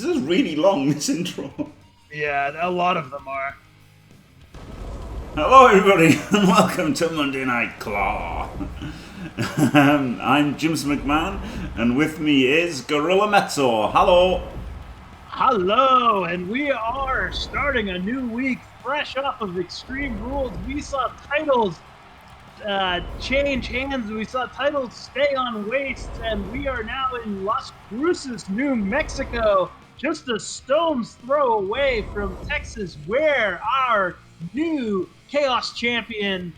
is really long, this intro. Yeah, a lot of them are. Hello everybody, and welcome to Monday Night CAW. I'm James McMahon, and with me is Gorilla Mezzo. Hello. Hello, and we are starting a new week fresh off of Extreme Rules. We saw titles change hands. We saw titles stay on waist, and we are now in Las Cruces, New Mexico, just a stone's throw away from Texas, where our new Chaos champion,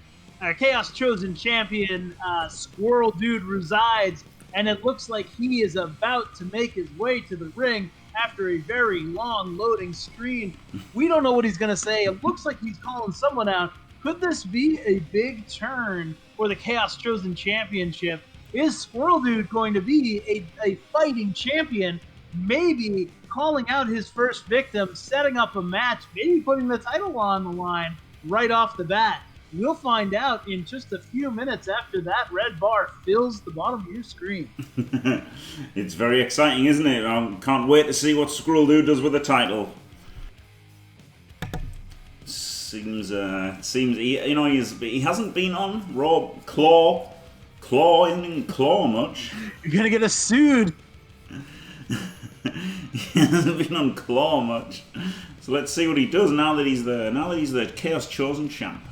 Chaos chosen champion, Squirrel Dude resides, and it looks like he is about to make his way to the ring after a very long loading screen. We don't know what he's going to say. It looks like he's calling someone out. Could this be a big turn for the Chaos Chosen Championship? Is Squirrel Dude going to be a fighting champion? Maybe calling out his first victim, setting up a match, maybe putting the title on the line right off the bat. We'll find out in just a few minutes after that red bar fills the bottom of your screen. It's very exciting, isn't it? I can't wait to see what Squirrel Dude does with the title. Seems he hasn't been on Raw Claw isn't in Claw much. You're gonna get us sued. He hasn't been on Claw much. So let's see what he does now that he's the Chaos Chosen champ.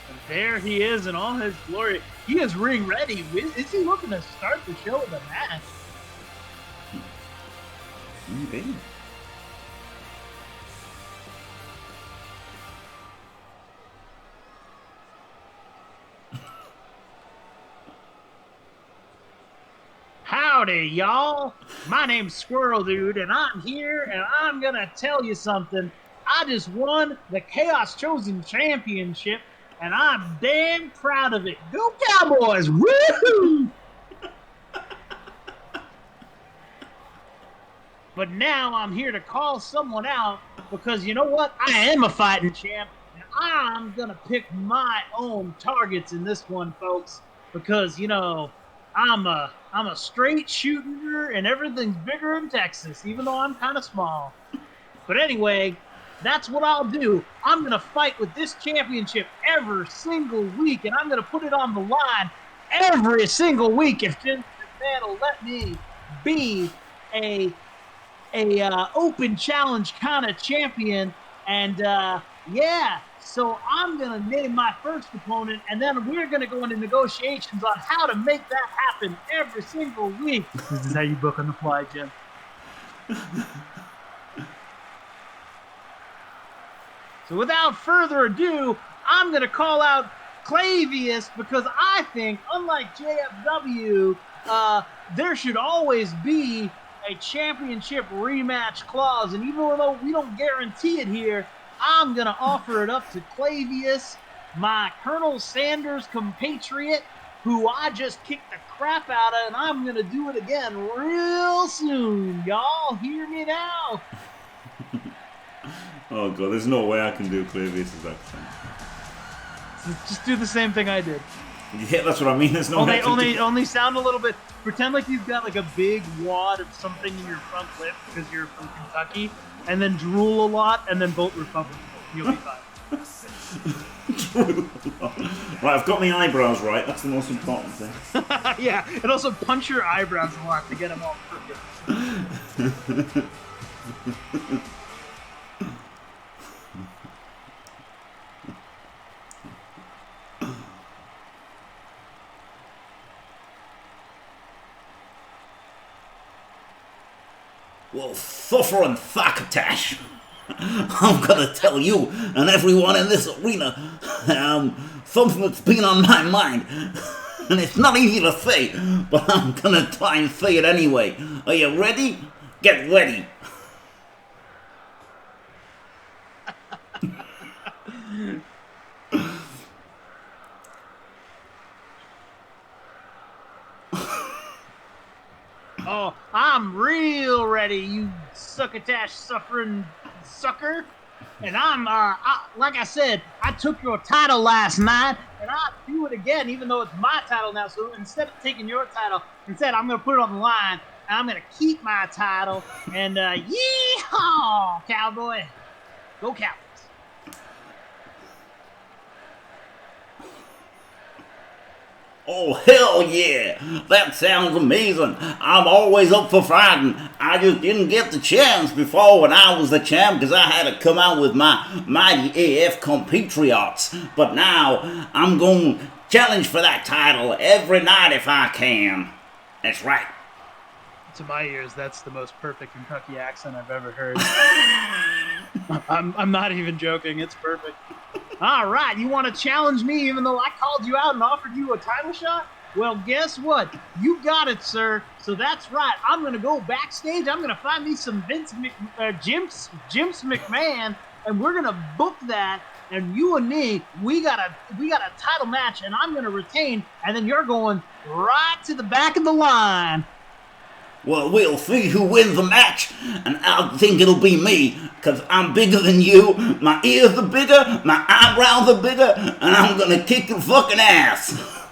And there he is in all his glory. He is ring ready. Is he looking to start the show with a match? Maybe. Howdy, y'all. My name's Squirrel Dude, and I'm here, and I'm gonna tell you something. I just won the Chaos Chosen Championship, and I'm damn proud of it. Go Cowboys! Woohoo! But now I'm here to call someone out because you know what? I am a fighting champ, and I'm gonna pick my own targets in this one, folks. Because you know, I'm a straight shooter, and everything's bigger in Texas, even though I'm kind of small. But anyway, that's what I'll do. I'm gonna fight with this championship every single week, and I'm gonna put it on the line every single week if Vince McMahon will let me be a open challenge kind of champion. And yeah, so I'm gonna name my first opponent, and then we're gonna go into negotiations on how to make that happen every single week. This is how you book on the fly, Jim. So without further ado, I'm gonna call out Clavius because I think, unlike JFW, there should always be a championship rematch clause, and even though we don't guarantee it here, I'm gonna offer it up to Clavius, my Colonel Sanders compatriot, who I just kicked the crap out of, and I'm gonna do it again real soon. Y'all hear me now? Oh god, there's no way I can do Clavius' accent. Just do the same thing I did. Yeah, that's what I mean. There's no way only sound a little bit. Pretend like you've got like a big wad of something in your front lip because you're from Kentucky, and then drool a lot, and then vote Republican. You'll be fine. Right, I've got my eyebrows right. That's the most important thing. Yeah, and also punch your eyebrows a lot to get them all crooked. Well, Thuffer and Thakatash, I'm gonna tell you and everyone in this arena something that's been on my mind. And it's not easy to say, but I'm gonna try and say it anyway. Are you ready? Get ready. Oh, I'm real ready, you succotash suffering sucker. And like I said, I took your title last night, and I'll do it again, even though it's my title now. So instead of taking your title, I'm going to put it on the line, and I'm going to keep my title. And yeehaw, cowboy. Go Cowboys. Oh, hell yeah! That sounds amazing. I'm always up for fighting. I just didn't get the chance before when I was the champ because I had to come out with my mighty AF compatriots. But now, I'm going to challenge for that title every night if I can. That's right. To my ears, that's the most perfect Kentucky accent I've ever heard. I'm not even joking. It's perfect. All right, you want to challenge me even though I called you out and offered you a title shot? Well, guess what? You got it, sir. So that's right. I'm going to go backstage. I'm going to find me some Jim's McMahon, and we're going to book that. And you and me, we got a title match, and I'm going to retain, and then you're going right to the back of the line. Well, we'll see who wins the match, and I think it'll be me, because I'm bigger than you, my ears are bigger, my eyebrows are bigger, and I'm gonna kick your fucking ass.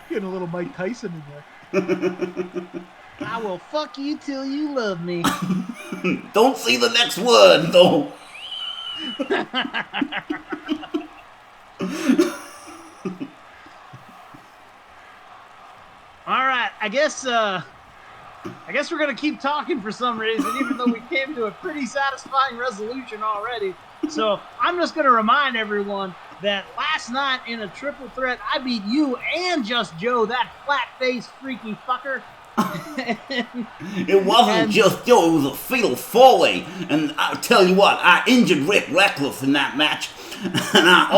Getting a little Mike Tyson in there. I will fuck you till you love me. Don't say the next word, though. All right, I guess we're going to keep talking for some reason, even though we came to a pretty satisfying resolution already. So I'm just going to remind everyone that last night in a triple threat, I beat you and Just Joe, that flat-faced freaky fucker. It wasn't Just Joe, it was a fatal four-way. And I'll tell you what, I injured Rick Reckless in that match. And I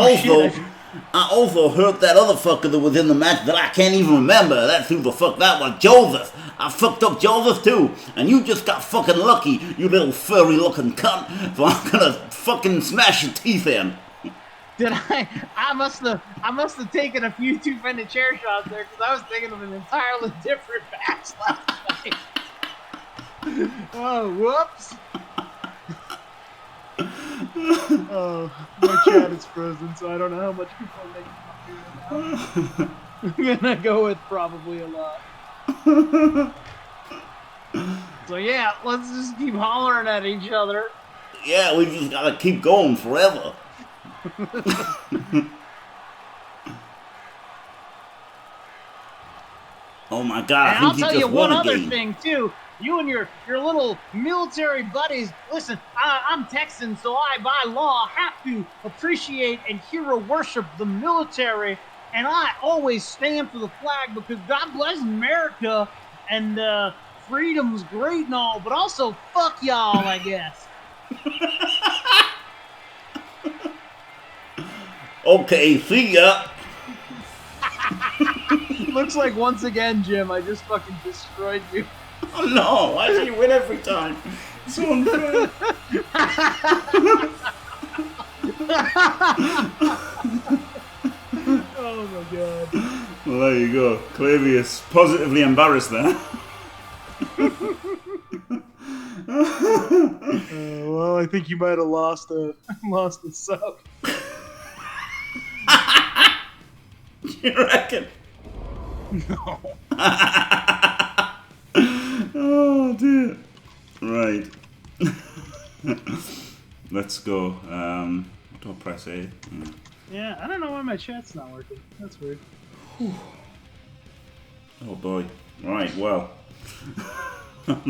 also hurt that other fucker that was in the match that I can't even remember. That's who the fuck that was, Joseph. I fucked up Joseph too, and you just got fucking lucky, you little furry looking cunt, so I'm gonna fucking smash your teeth in. Did I must have taken a few two-handed chair shots there, because I was thinking of an entirely different match last night. Oh, whoops. Oh, my chat is frozen, so I don't know how much people are making fun of me. I'm gonna go with probably a lot. So yeah, let's just keep hollering at each other. Yeah, we just gotta keep going forever. Oh my god, and I'll tell you one other thing too. You and your little military buddies, listen, I'm Texan, so I, by law, have to appreciate and hero worship the military, and I always stand for the flag because God bless America, and freedom's great and all, but also fuck y'all, I guess. Okay, see ya. Looks like once again, Jim, I just fucking destroyed you. Oh no, why do you win every time? So unfair. Oh my god. Well, there you go. Clavius positively embarrassed there. Well, I think you might have lost a sub. You reckon? No. Oh dear. Right. Let's go. What do I press A? Yeah, I don't know why my chat's not working. That's weird. Whew. Oh boy. Right, well. that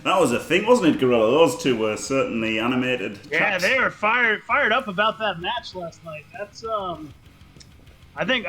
was a thing, wasn't it, Gorilla? Those two were certainly animated. Yeah, chaps. they were fired up about that match last night. That's I think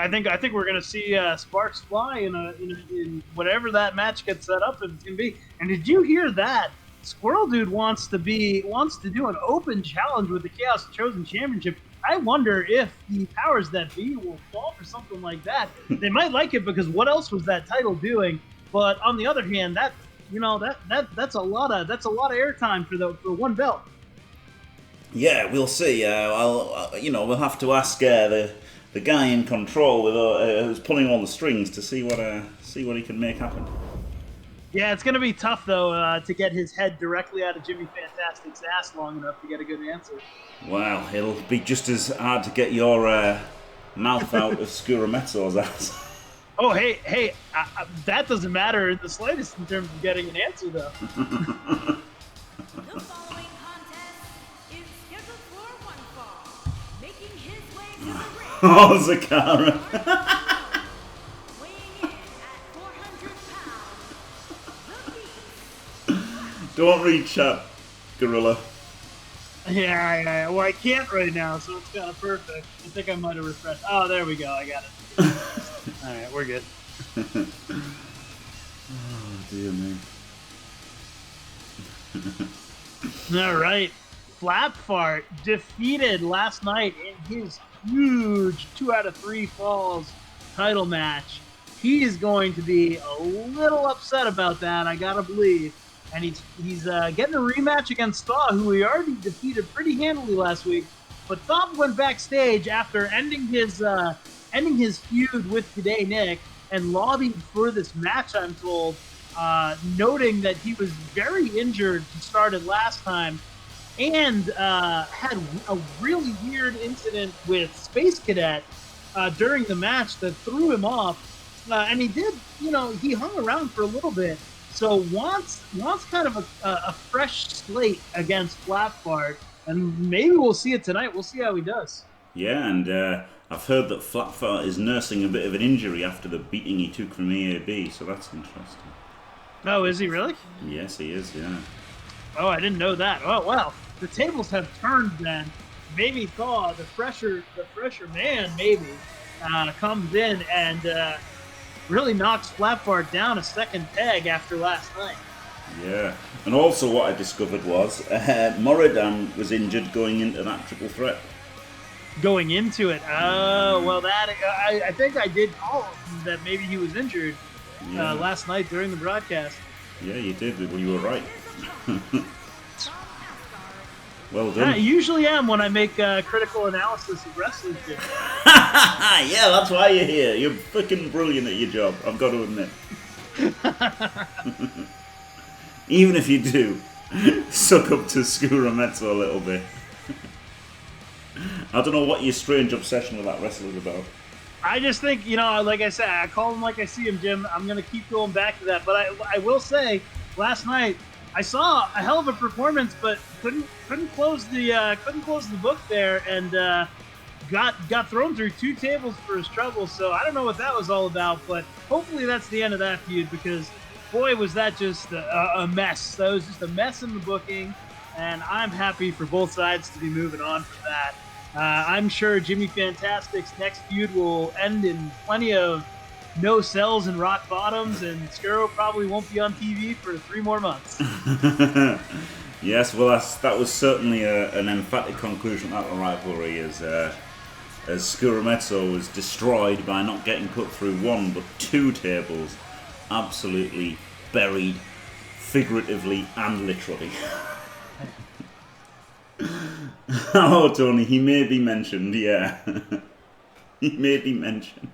we're gonna see sparks fly in whatever that match gets set up as it's gonna be. And did you hear that? Squirrel Dude wants to do an open challenge with the Chaos Chosen Championship. I wonder if the powers that be will fall for something like that. They might like it because what else was that title doing? But on the other hand, that's a lot of airtime for one belt. Yeah, we'll see. We'll have to ask the guy in control who's pulling all the strings to see what he can make happen. Yeah, it's going to be tough, though, to get his head directly out of Jimmy Fantastic's ass long enough to get a good answer. Wow, it'll be just as hard to get your mouth out of Skurametso's ass. Oh, hey, that doesn't matter in the slightest in terms of getting an answer, though. The following contest is scheduled for one fall. Making his way to the ring. Oh, Zakara. Weighing in at 400 pounds. The Beast. Don't read chat, Gorilla. Yeah. Well, I can't right now, so it's kind of perfect. I think I might have refreshed. Oh, there we go. I got it. All right, we're good. Oh, dear me. All right. Flap Fart defeated last night in his huge 2 out of 3 falls title match. He is going to be a little upset about that, I gotta believe. And he's getting a rematch against Thaw, who he already defeated pretty handily last week. But Thaw went backstage after ending his feud with Today Nick and lobbied for this match, I'm told, noting that he was very injured to start it last time and had a really weird incident with Space Cadet during the match that threw him off. And he did, he hung around for a little bit. So wants kind of a fresh slate against Flapfart, and maybe we'll see it tonight. We'll see how he does. Yeah, and I've heard that Flapfart is nursing a bit of an injury after the beating he took from EAB, so that's interesting. Oh, is he really? Yes, he is, yeah. Oh, I didn't know that. Oh, well, the tables have turned then. Maybe Thaw, the fresher man, maybe, comes in and really knocks Flapfart down a second peg after last night. Yeah, and also what I discovered was Moradam was injured going into that triple threat. Going into it. Oh, well, that I think I did call that maybe he was injured last night during the broadcast. Yeah, you did. Well, you were right. Well done. I usually am when I make critical analysis of wrestling. Yeah, that's why you're here. You're freaking brilliant at your job, I've got to admit. Even if you do suck up to Skurametsu a little bit. I don't know what your strange obsession with that wrestler is about. I just think, like I said, I call him like I see him, Jim. I'm going to keep going back to that. But I will say, last night, I saw a hell of a performance, but couldn't close the book there, and got thrown through 2 tables for his trouble. So I don't know what that was all about, but hopefully that's the end of that feud, because boy, was that just a mess. That was just a mess in the booking, and I'm happy for both sides to be moving on from that. I'm sure Jimmy Fantastic's next feud will end in plenty of no cells and rock bottoms, and Skuro probably won't be on TV for 3 more months. Yes, well, that was certainly an emphatic conclusion of that rivalry, as Skurametsu was destroyed by not getting put through 1 but 2 tables, absolutely buried, figuratively and literally. Oh, Tony, he may be mentioned, yeah. He may be mentioned.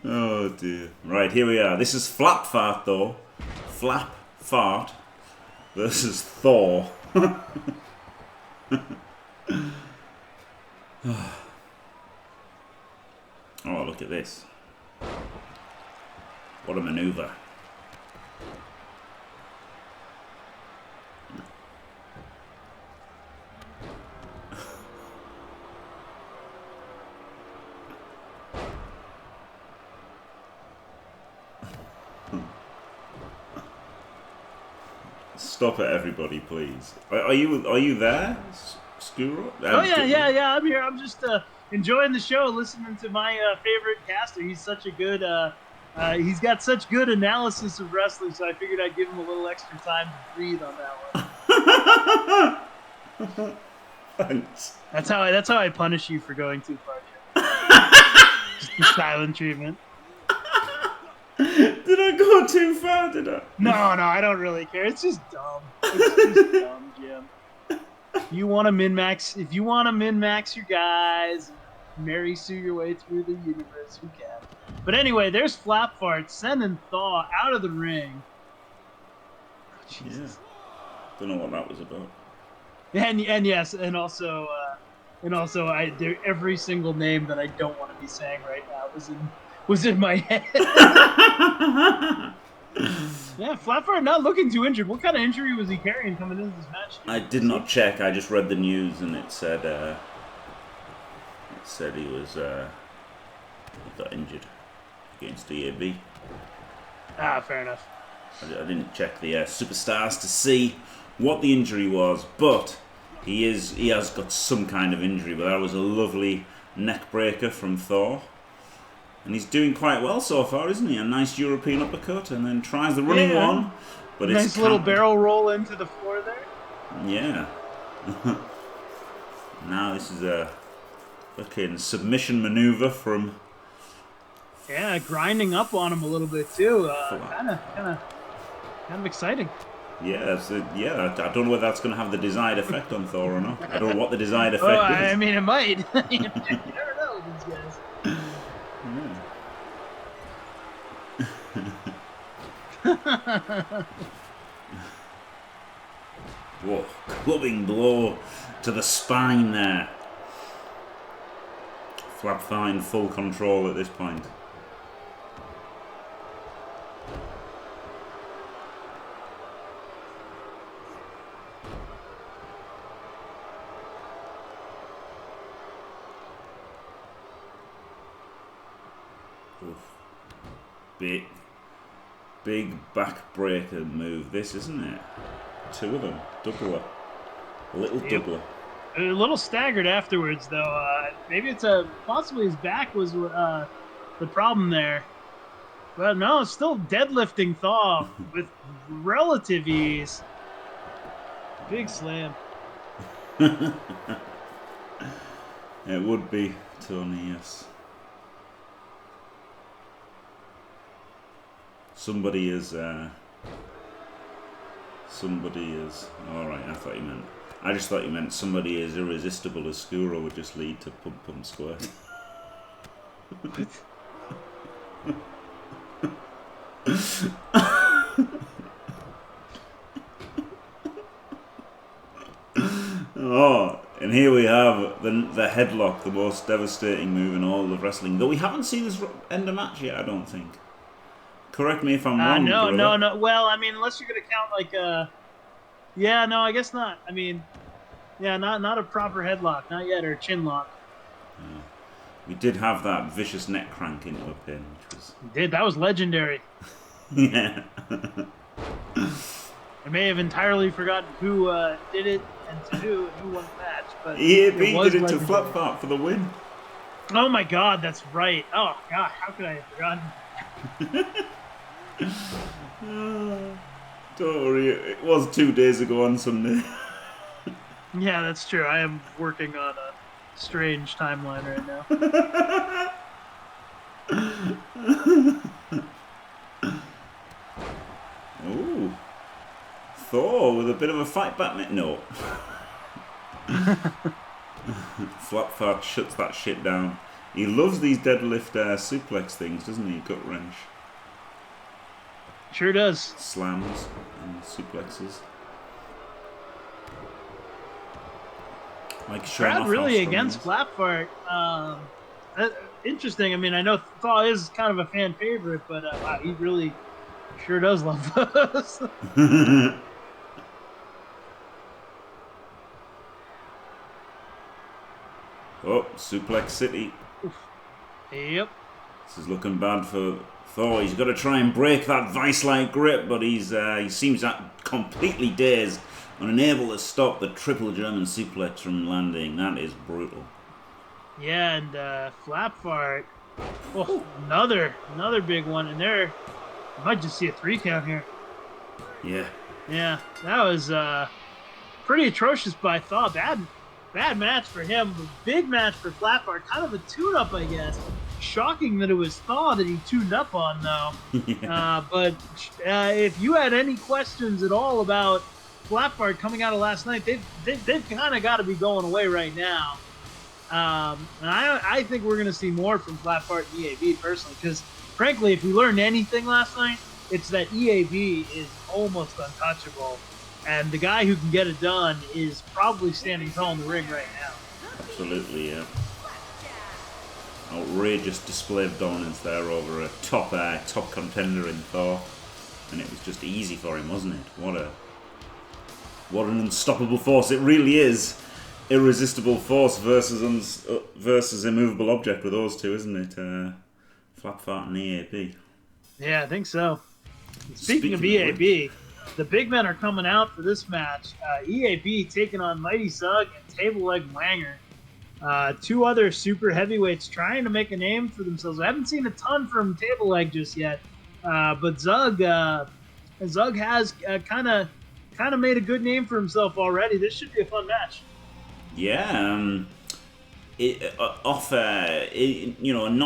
Oh, dear. Right, here we are. This is Flap Fart, though. Flap Fart versus Thor. Oh, look at this. What a maneuver. Stop it, everybody, please. Are you there, Skuro? Oh yeah. I'm here. I'm just enjoying the show, listening to my favorite caster. He's such a good. He's got such good analysis of wrestling, so I figured I'd give him a little extra time to breathe on that one. Thanks. That's how I punish you for going too far. Just the silent treatment. Did I go too far, did I? No, I don't really care. It's just dumb. It's just dumb, Jim. If you want to min-max your guys, Mary Sue your way through the universe, you can. But anyway, there's Flapfart sending Thaw out of the ring. Oh, Jesus. Yeah. Don't know what that was about. And yes, and also every single name that I don't want to be saying right now was in my head. Yeah, Flapfart not looking too injured. What kind of injury was he carrying coming into this match? I did not check. I just read the news and it said he got injured against DAB. Ah, fair enough. I didn't check the superstars to see what the injury was, but he has got some kind of injury. But that was a lovely neck breaker from Thor, and he's doing quite well so far, isn't he? A nice European uppercut, and then tries the running one, but nice it's little barrel roll into the floor there. Yeah. Now this is a fucking submission maneuver from. Yeah, grinding up on him a little bit too. Kind of exciting. Yeah, I don't know whether that's going to have the desired effect on Thor or not. I don't know what the desired effect is. I mean, it might. You never know with these guys. Whoa, clubbing blow to the spine there. Flapfart in full control at this point. Big backbreaker move, this, isn't it? Two of them. Doubler. A little doubler. A little staggered afterwards, though. Maybe it's possibly his back was the problem there. But no, still deadlifting Thaw with relative ease. Big slam. It would be, Tony, yes. Somebody is. Alright, I just thought you meant somebody as irresistible as Skuro would just lead to pump squirt. Oh, and here we have the headlock, the most devastating move in all of wrestling. Though we haven't seen this end a match yet, I don't think. Correct me if I'm wrong. No. Well, I mean, unless you're gonna count like yeah, no, I guess not. I mean, yeah, not a proper headlock, not yet, or chin lock. Yeah. We did have that vicious neck crank into a pin, which was. That was legendary. Yeah. I may have entirely forgotten who did it and to who won the match, but he did it to Flapfart for the win. Oh my God, that's right. Oh God, how could I have forgotten? Don't worry, it was 2 days ago on Sunday. Yeah, that's true. I am working on a strange timeline right now. Ooh. Thor with a bit of a fight back. No. Flapfart shuts that shit down. He loves these deadlift suplex things, doesn't he? Gut wrench. Sure does. Slams and suplexes. Like crowd really against Flapfart. Interesting. I mean, I know Thaw is kind of a fan favorite, but wow, he really sure does love those. Oh, Suplex City. Oof. Yep. This is looking bad for Thor. He's got to try and break that vice-like grip, but he seems completely dazed, unable to stop the triple German suplex from landing. That is brutal. Yeah, and Flapfart. Oh, another big one, and there. I might just see a 3 count here. Yeah. Yeah, that was pretty atrocious by Thaw. Bad match for him, but big match for Flapfart. Kind of a tune-up, I guess. Shocking that it was Thaw that he tuned up on, though. Yeah. But if you had any questions at all about Flapfart coming out of last night, they've kind of got to be going away right now. And I think we're going to see more from Flapfart and EAB personally, because frankly, if we learned anything last night, it's that EAB is almost untouchable, and the guy who can get it done is probably standing tall in the ring right now. Absolutely, yeah. Outrageous display of dominance there over a top contender in Thor, and it was just easy for him, wasn't it? What an unstoppable force! It really is irresistible force versus immovable object with those two, isn't it? Flap Fart and EAB. Yeah, I think so. Speaking of EAB, the big men are coming out for this match. EAB taking on Mighty Zug and Table Leg Wanger. Two other super heavyweights trying to make a name for themselves. I haven't seen a ton from Table Leg just yet, but Zug has kind of made a good name for himself already. This should be a fun match. Yeah, not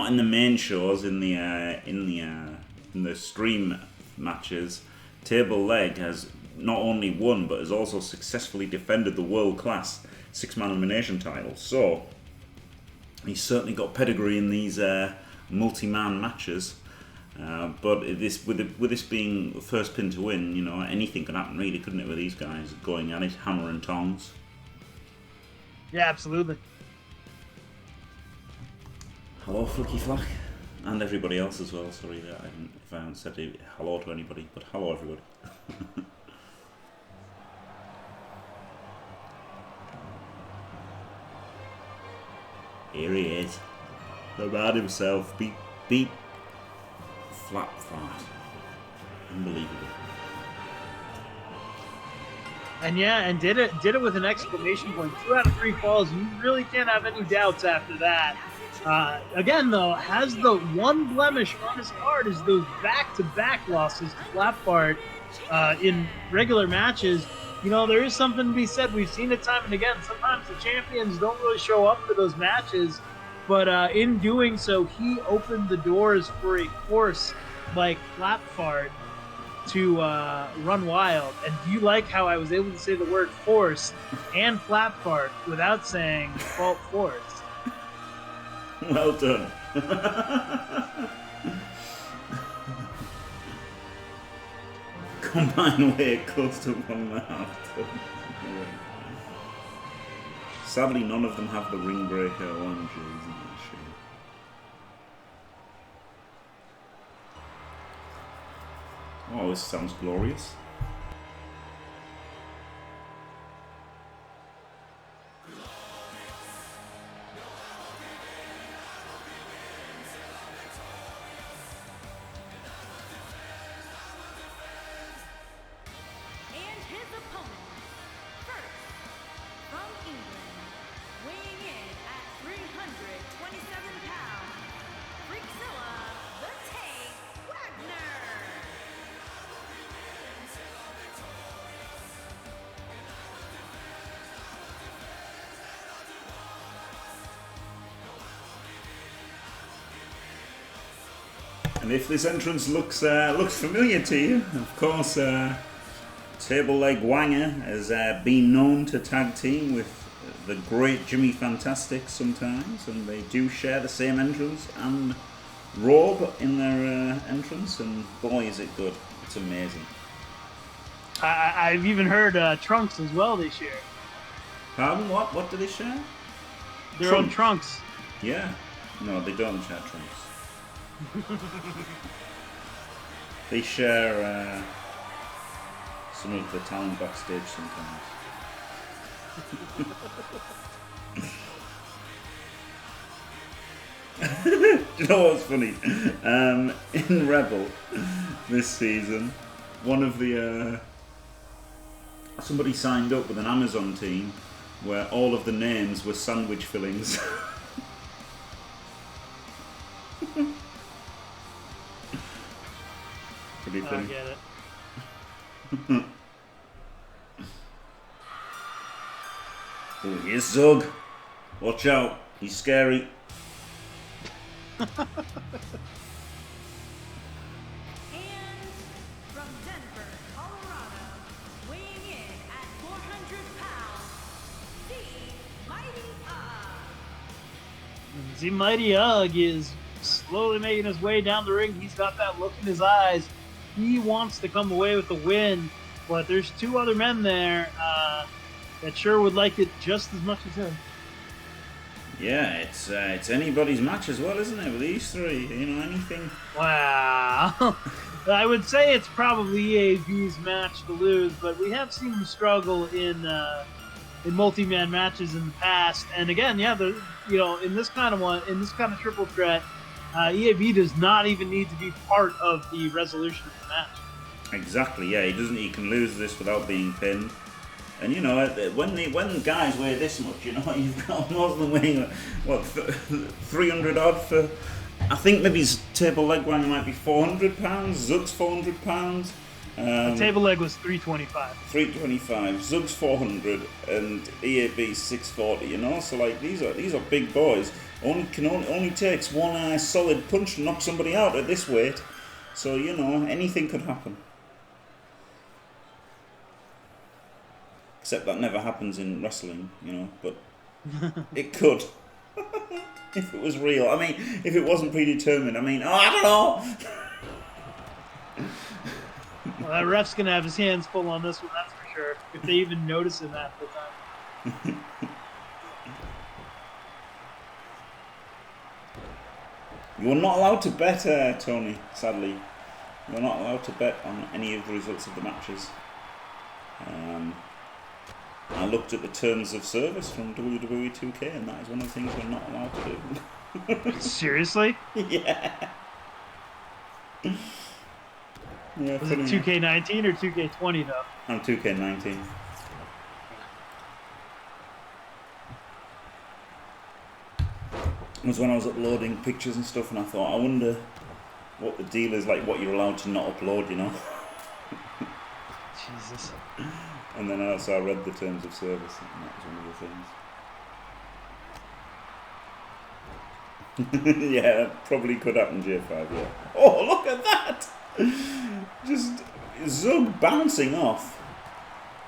in the main shows, in the stream matches. Table Leg has not only won but has also successfully defended the world class 6-man elimination title. So he's certainly got pedigree in these multi-man matches. But with this being the first pin to win, anything could happen, really, couldn't it? With these guys going at it, hammer and tongs. Yeah, absolutely. Hello, Flicky Flack, and everybody else as well. Sorry that if I haven't said hello to anybody, but hello everybody. Here he is, the man himself, beat Flap Fart. Unbelievable. And did it with an exclamation point. 2 out of 3 falls. You really can't have any doubts after that. Again, though, has the one blemish on his card is those back-to-back losses to Flap Fart in regular matches. There is something to be said. We've seen it time and again. Sometimes the champions don't really show up for those matches, but in doing so, he opened the doors for a force like Flap Fart to run wild. And do you like how I was able to say the word force and Flap Fart without saying fault force? Well done. Combine weight close to 1.5 tons. Sadly, none of them have the ring breaker oranges in that shade. Oh, this sounds glorious. And his opponent, first, from England, weighing in at 327 pounds, Freakzilla, the Tank Wagner. And if this entrance looks familiar to you, of course, Table Leg Wanger has been known to tag team with the great Jimmy Fantastic sometimes, and they do share the same entrance and robe in their entrance, and boy is it good. It's amazing. I've even heard trunks as well they share. Pardon? What do they share? Their own trunks. Yeah. No, they don't share trunks. They share some of the talent backstage sometimes. Do you know what's funny? In Rebel this season, one of the somebody signed up with an Amazon team where all of the names were sandwich fillings. Pretty funny. I get it. Oh, here's Zug. Watch out, he's scary. And from Denver, Colorado, weighing in at 400 pounds, the Mighty Ugg. The Mighty Ugg is slowly making his way down the ring. He's got that look in his eyes. He wants to come away with the win, but there's two other men there that sure would like it just as much as him. Yeah, it's anybody's match as well, isn't it? With these three, you know, anything. Wow. I would say it's probably EAV's match to lose, but we have seen him struggle in multi-man matches in the past. And again, yeah, in this kind of triple threat, EAV does not even need to be part of the resolution of the match. Exactly. Yeah, he can lose this without being pinned. And you know, when guys weigh this much, you know, you've got most of them weighing what 300 odd for. I think maybe his table leg one might be 400 pounds. Zug's 400 pounds. The table leg was 325. 325. Zug's 400 and EAB 640. You know, so like these are big boys. Only takes one solid punch to knock somebody out at this weight. So you know, anything could happen. Except that never happens in wrestling, you know, but it could. If it was real. I mean, if it wasn't predetermined, I mean, I don't know. Well, that ref's going to have his hands full on this one, that's for sure. If they even notice him half the time. You're not allowed to bet, Tony, sadly. You're not allowed to bet on any of the results of the matches. I looked at the terms of service from WWE 2k, and that is one of the things we're not allowed to do. Seriously? Yeah. Yeah. Was it 2k19 or 2k20 though? I'm 2k19. It was when I was uploading pictures and stuff, and I thought, I wonder what the deal is, like what you're allowed to not upload, you know? Jesus. And then also I read the terms of service, and that was one of the things. Yeah, that probably could happen, JFW, yeah. Oh, look at that! Just Zug bouncing off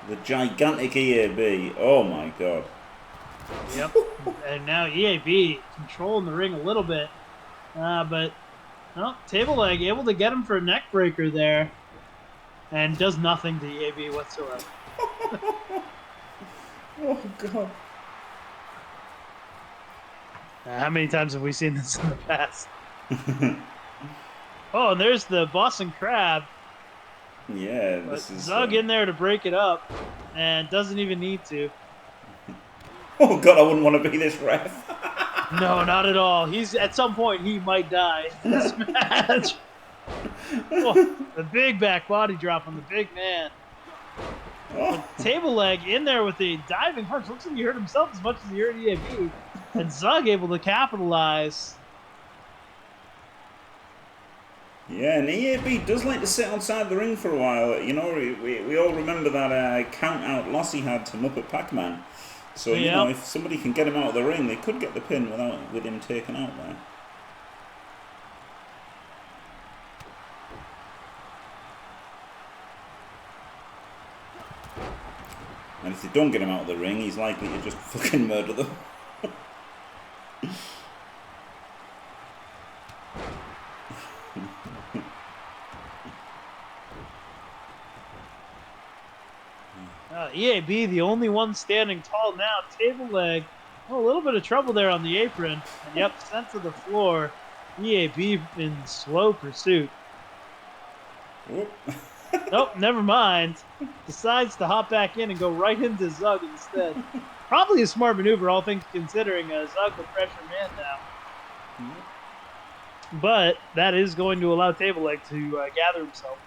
the gigantic EAB. Oh my god. Yep. And now EAB controlling the ring a little bit. But well, table leg able to get him for a neck breaker there. And does nothing to EAB whatsoever. Oh god. How many times have we seen this in the past? Oh, and there's the Boston Crab. Yeah, this is Zug in there to break it up, and doesn't even need to. Oh god, I wouldn't want to be this ref. No, not at all. He's at some point he might die in this match. Oh, the big back body drop on the big man. Oh. Table leg in there with a diving punch. Looks like he hurt himself as much as he hurt EAB. And Zug able to capitalize. Yeah, and EAB does like to sit outside the ring for a while. You know, we all remember that count-out loss he had to Muppet Pac-Man. So, you know, if somebody can get him out of the ring, they could get the pin with him taken out there. And if they don't get him out of the ring, he's likely to just fucking murder them. EAB, the only one standing tall now. Table leg. Oh, a little bit of trouble there on the apron. And yep, sent to the floor. EAB in slow pursuit. Whoop. Nope, never mind. Decides to hop back in and go right into Zug instead. Probably a smart maneuver, all things considering. Zug will pressure man down. But that is going to allow Table Leg to gather himself.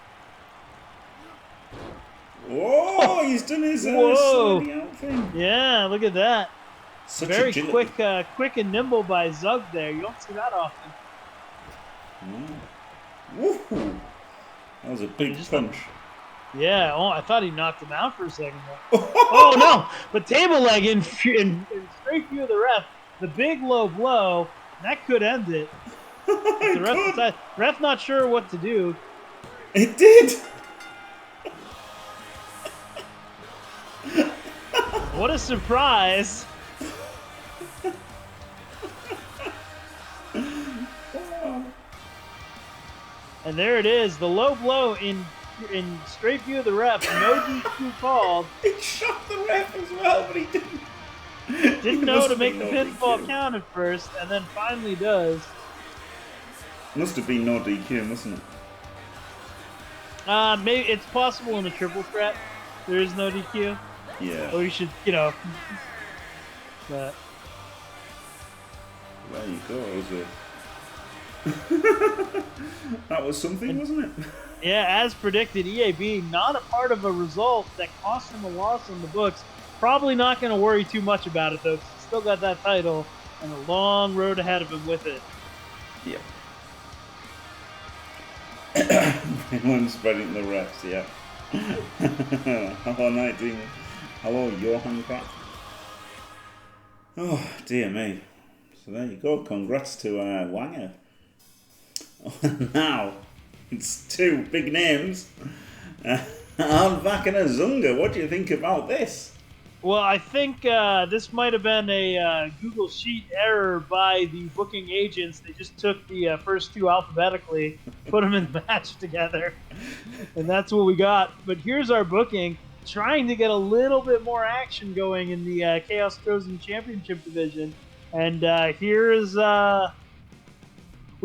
Whoa, he's done his sliding out thing. Yeah, look at that. Such Very agility. quick and nimble by Zug there. You don't see that often. Woo! That was a big punch. Yeah, oh, I thought he knocked him out for a second there. Oh, no! But Table Leg in straight view of the ref. The big low blow. That could end it. The ref not sure what to do. It did! What a surprise. And there it is, the low blow in straight view of the ref. No DQ called. It shocked the ref as well, but he didn't. Didn't know to make the pinfall count at first, and then finally does. Must have been no DQ, mustn't it? Maybe it's possible in a triple threat there is no DQ. Yeah. Or you should, you know. But there you go. That was something, wasn't it? yeah, as predicted, EAB not a part of a result that cost him a loss in the books. Probably not going to worry too much about it though, 'cause he's still got that title and a long road ahead of him with it. Yep. Everyone's spreading the refs, yeah. Hello, Night Demon. Hello, Johan Pratt. Oh, dear me. So there you go. Congrats to Wanger. Now, it's two big names. Alvac and Azunga. What do you think about this? Well, I think this might have been a Google Sheet error by the booking agents. They just took the first two alphabetically, put them in the match together, and that's what we got. But here's our booking, trying to get a little bit more action going in the Chaos Chosen Championship division. And here's, we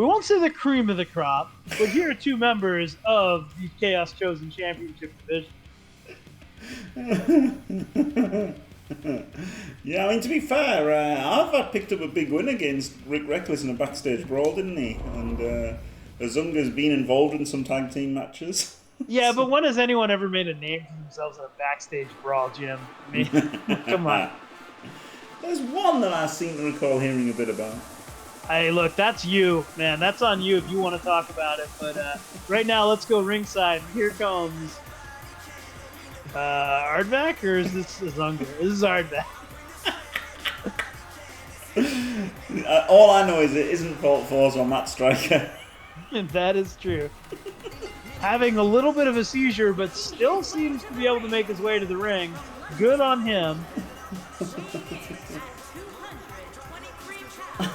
won't say the cream of the crop, but here are two members of the Chaos Chosen Championship division. Yeah, I mean, to be fair, Alvac picked up a big win against Rick Reckless in a backstage brawl, didn't he? And Azunga's been involved in some tag team matches. Yeah, but when has anyone ever made a name for themselves in a backstage brawl, Jim? I mean, come on. There's one that I seem to recall hearing a bit about. Hey, look, that's you, man. That's on you if you want to talk about it. But right now, let's go ringside. Here comes Ardvac, or is this Azunga? This is Ardvac. All I know is it isn't Fault Force or Matt Striker. That is true. Having a little bit of a seizure, but still seems to be able to make his way to the ring. Good on him. 223 pounds.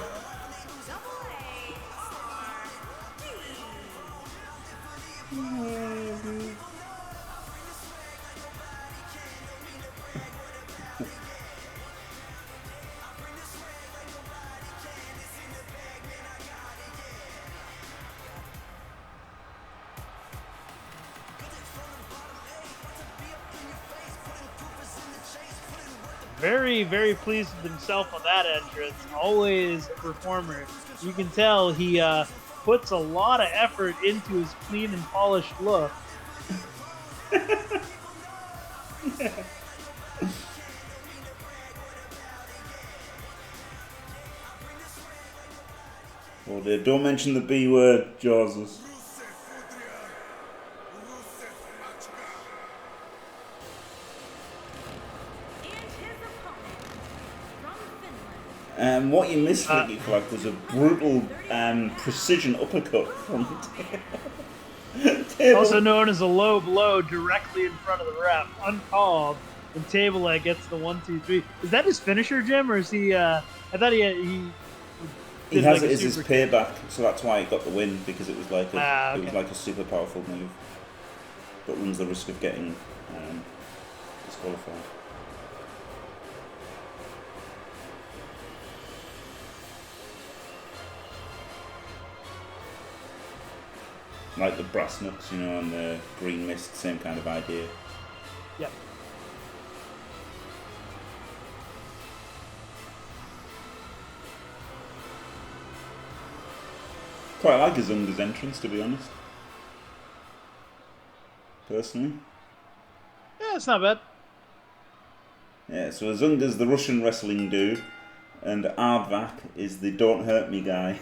Very, very pleased with himself on that entrance. Always a performer. You can tell he puts a lot of effort into his clean and polished look. Oh dear, don't mention the B word, Jaws. What you missed, Ricky Flag, was a brutal precision uppercut from Table. Also known as a low blow directly in front of the ref, uncalled, and Table Leg gets the 1-2-3. Is that his finisher, Jim, or is he? I thought he has it as his payback, so that's why he got the win, because it was like it was like a super powerful move, but runs the risk of getting disqualified. Like the brass knucks, you know, and the green mist, same kind of idea. Yep. Quite like Azunga's entrance, to be honest. Personally. Yeah, it's not bad. Yeah, so Azunga's the Russian wrestling dude, and Ardvac is the don't hurt me guy.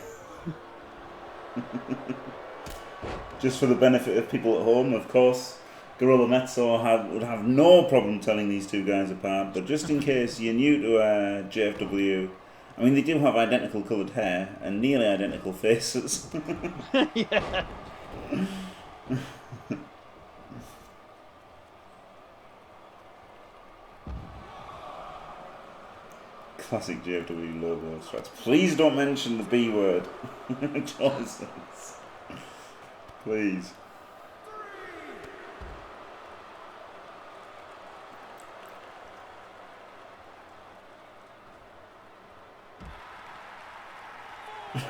Just for the benefit of people at home, of course, Gorilla Mezzo would have no problem telling these two guys apart, but just in case you're new to JFW, I mean, they do have identical coloured hair and nearly identical faces. Yeah. Classic JFW logo strats. Please don't mention the B word. Please.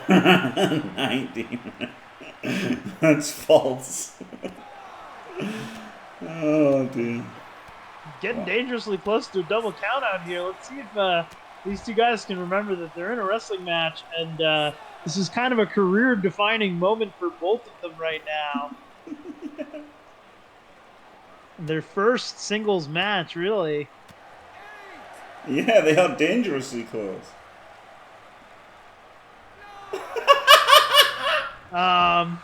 $19. That's false. Oh dear. Getting dangerously close to a double count out here. Let's see if these two guys can remember that they're in a wrestling match, and this is kind of a career-defining moment for both of them right now. Their first singles match, really. Yeah, they are dangerously close. Well,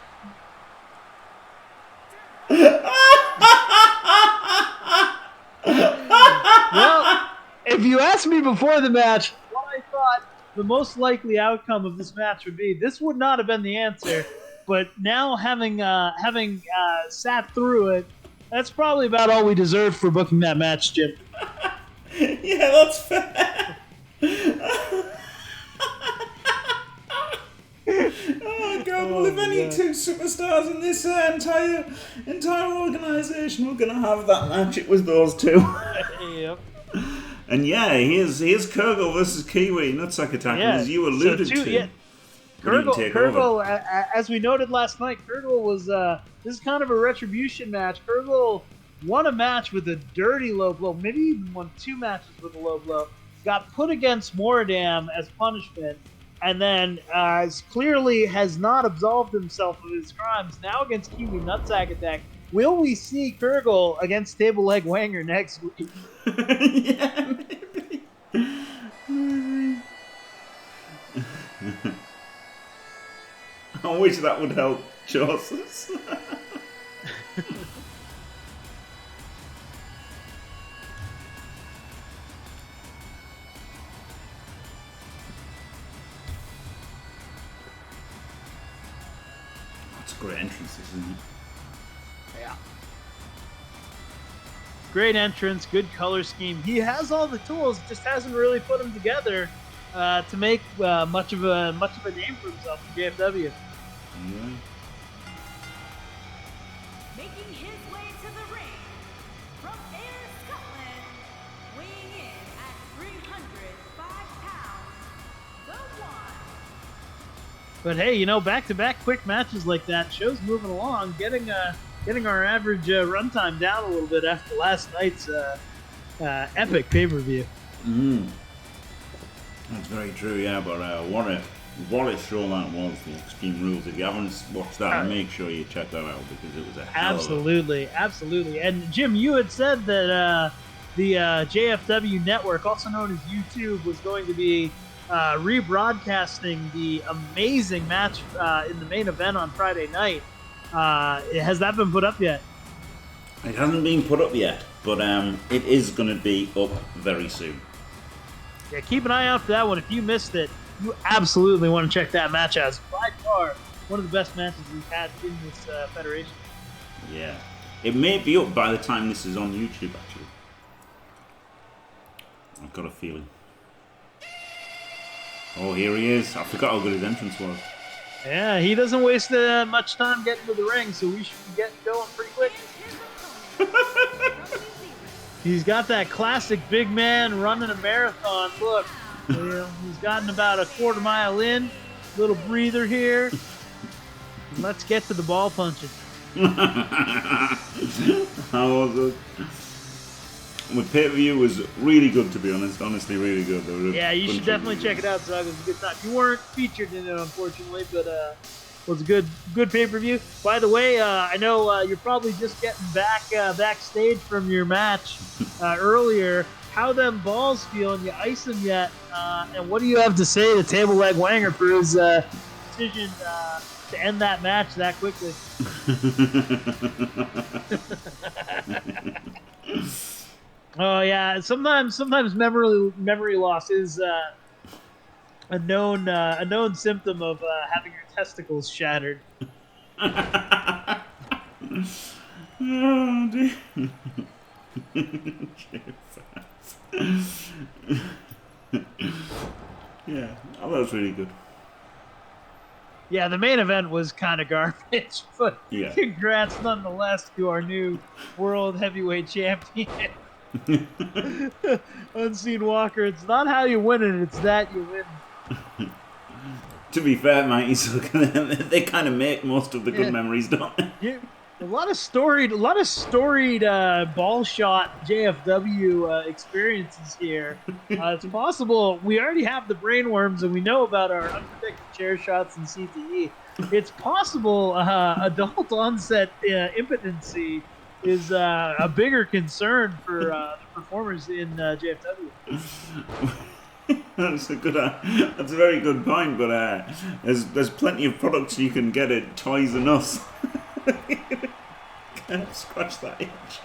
if you asked me before the match what I thought the most likely outcome of this match would be, this would not have been the answer. But now, having sat through it, that's probably about all we deserve for booking that match, Jim. Yeah, that's fair. Oh god, well if any two superstars in this entire organisation were going to have that match, it was those two. Yep. And yeah, here's Kurgle versus Kiwi Nutsack Attack, and as you alluded to. Yeah. Kurgle, as we noted last night, Kurgle was this is kind of a retribution match. Kurgle won a match with a dirty low blow, maybe even won 2 matches with a low blow. Got put against Moradam as punishment, and then clearly has not absolved himself of his crimes. Now against Kiwi Nutsack Attack. Will we see Kurgle against Table Leg Wanger next week? Yeah, maybe. I wish that would help Joseph. That's a great entrance, isn't it? Yeah. Great entrance, good color scheme. He has all the tools, just hasn't really put them together to make much of a name for himself in JFW. Yeah. Making his way to the ring from Ayr, Scotland, weighing in at 305 pounds, the one. But hey, you know, back-to-back quick matches like that, show's moving along, getting our average runtime down a little bit after last night's epic pay-per-view. That's very true, yeah, but what a show that was, the Extreme Rules. If you haven't watched that, make sure you check that out, because it was a hell Absolutely. And Jim, you had said that the JFW network, also known as YouTube, was going to be rebroadcasting the amazing match in the main event on Friday night. Has that been put up yet? It hasn't been put up yet, but it is going to be up very soon. Yeah, keep an eye out for that one. If you missed it, you absolutely want to check that match out. It's by far one of the best matches we've had in this federation. Yeah. It may be up by the time this is on YouTube, actually. I've got a feeling. Oh, here he is. I forgot how good his entrance was. Yeah, he doesn't waste much time getting to the ring, so we should get going pretty quick. He's got that classic big man running a marathon look. You know, he's gotten about a quarter mile in. Little breather here. Let's get to the ball punching. How was it? The pay-per-view was really good, to be honest. Honestly, really good. Yeah, you should definitely check it out, Zug. It was a good time. You weren't featured in it, unfortunately, but it was a good pay-per-view. By the way, I know you're probably just getting backstage from your match earlier. How them balls feeling? You ice them yet? And what do you have to say to Table Leg Wanger for his decision to end that match that quickly? Oh yeah, sometimes memory loss is a known symptom of having your testicles shattered. Oh, dear. Yeah, that was really good. Yeah, the main event was kind of garbage, but Yeah. congrats nonetheless to our new world heavyweight champion, Unseen Walker. It's not how you win it; it's that you win. To be fair, mate, they kind of make most of the good Yeah. memories, don't they? Yeah, a lot of storied ball shot JFW experiences here. It's possible we already have the brainworms and we know about our unprotected chair shots and CTE. It's possible adult onset impotency is a bigger concern for the performers in JFW. That's that's a very good point. But there's plenty of products you can get at Toys R Us. Can't scratch that itch.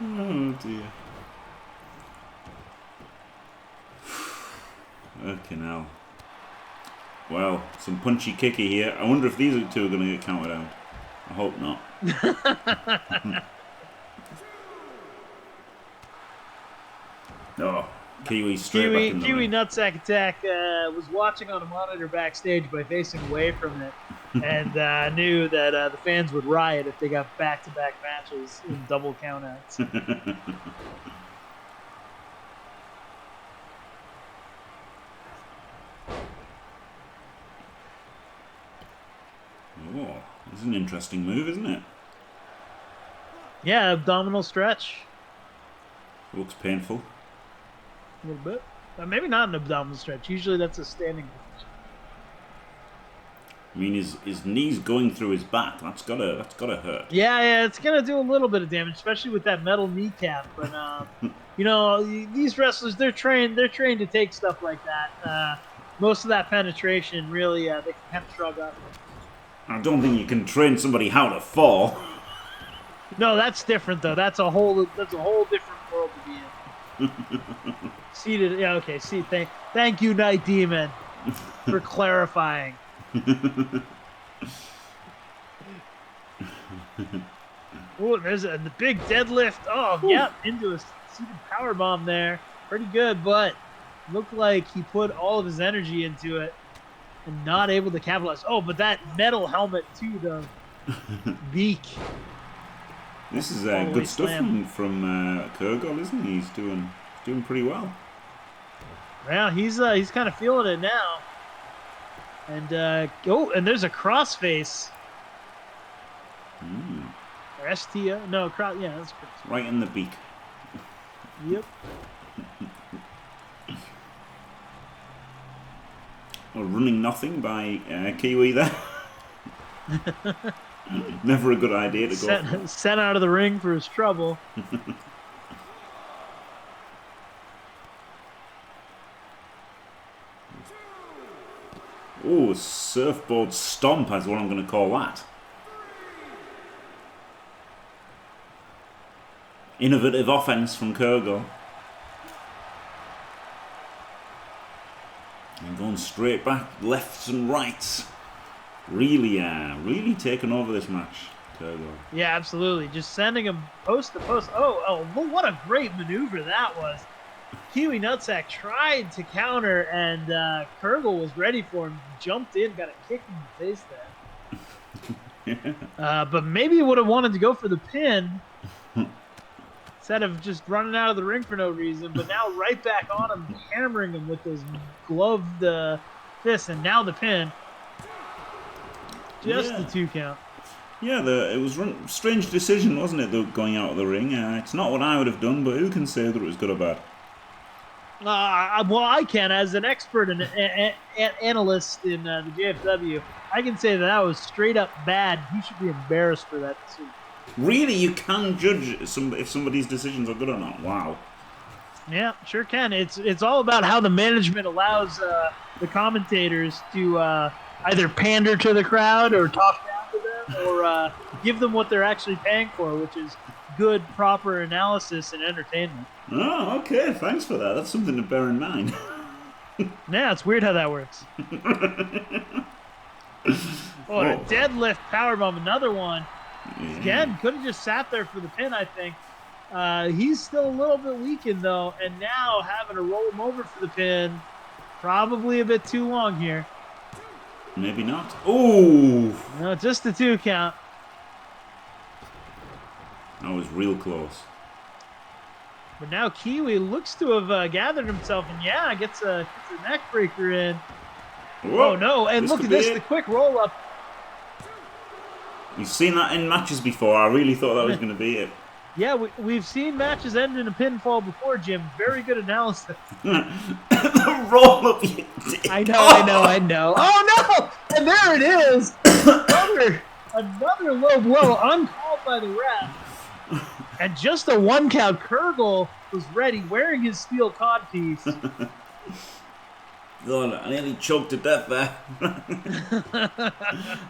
Oh dear. Okay, now. Well, some punchy kicky here. I wonder if these two are going to get counted out. I hope not. Oh, Kiwi straight back in the Kiwi ring. Nutsack Attack was watching on a monitor backstage by facing away from it, and knew that the fans would riot if they got back-to-back matches in double countouts. Oh, this is an interesting move, isn't it? Yeah, abdominal stretch. Looks painful. A little bit. Maybe not an abdominal stretch. Usually that's a standing position. I mean, his knee's going through his back. That's gotta hurt. Yeah, it's gonna do a little bit of damage, especially with that metal kneecap. But you know, these wrestlers, they're trained to take stuff like that. Most of that penetration, really, they can kind of shrug off. I don't think you can train somebody how to fall. No, that's different though. That's a whole different world to be in. Seated, yeah, okay. See, thank you, Night Demon, for clarifying. Oh, there's the big deadlift. Oh, yep, into a seated power bomb there. Pretty good, but looked like he put all of his energy into it and not able to capitalize. Oh, but that metal helmet too, the beak. This is All-the-way good stuff slam. from Kurgol, isn't he? He's doing pretty well. Well, he's kind of feeling it now. And and there's a crossface. Or STO? No, yeah, that's cross. Right in the beak. Yep. Well, running nothing by Kiwi there. Never a good idea to go for. Sent out of the ring for his trouble. Ooh, surfboard stomp is what I'm going to call that. Innovative offense from Kurgol. And going straight back, lefts and rights. Really taking over this match, Kurgol. Yeah, absolutely. Just sending him post to post. Oh, what a great maneuver that was. Kiwi Nutsack tried to counter, and Kurgol was ready for him. Jumped in, got a kick in the face there. But maybe he would have wanted to go for the pin instead of just running out of the ring for no reason. But now right back on him, hammering him with those gloved fists, and now the pin. Just the 2 count. Yeah, it was a strange decision, wasn't it, going out of the ring? It's not what I would have done, but who can say that it was good or bad? Well, I can, as an expert and analyst in the JFW, I can say that was straight up bad. He should be embarrassed for that decision. Really, you can judge if somebody's decisions are good or not. Wow. Yeah, sure can. It's all about how the management allows the commentators to either pander to the crowd or talk down to them or give them what they're actually paying for, which is good, proper analysis and entertainment. Oh, okay. Thanks for that. That's something to bear in mind. Yeah, it's weird how that works. A deadlift powerbomb, another one. Yeah. Again, could have just sat there for the pin, I think. He's still a little bit weakened, though, and now having to roll him over for the pin, probably a bit too long here. Maybe not. Ooh! No, just the 2 count. That was real close. But now Kiwi looks to have gathered himself, and yeah, gets a neck breaker in. Whoa, oh no! And look at this, the quick roll up. You've seen that in matches before. I really thought that was going to be it. Yeah, we've seen matches end in a pinfall before, Jim. Very good analysis. The roll up you did. I know. Oh no! And there it is. Another low blow, uncalled by the ref. And just a 1 count. Kurgle was ready, wearing his steel codpiece. God, I nearly choked to death there.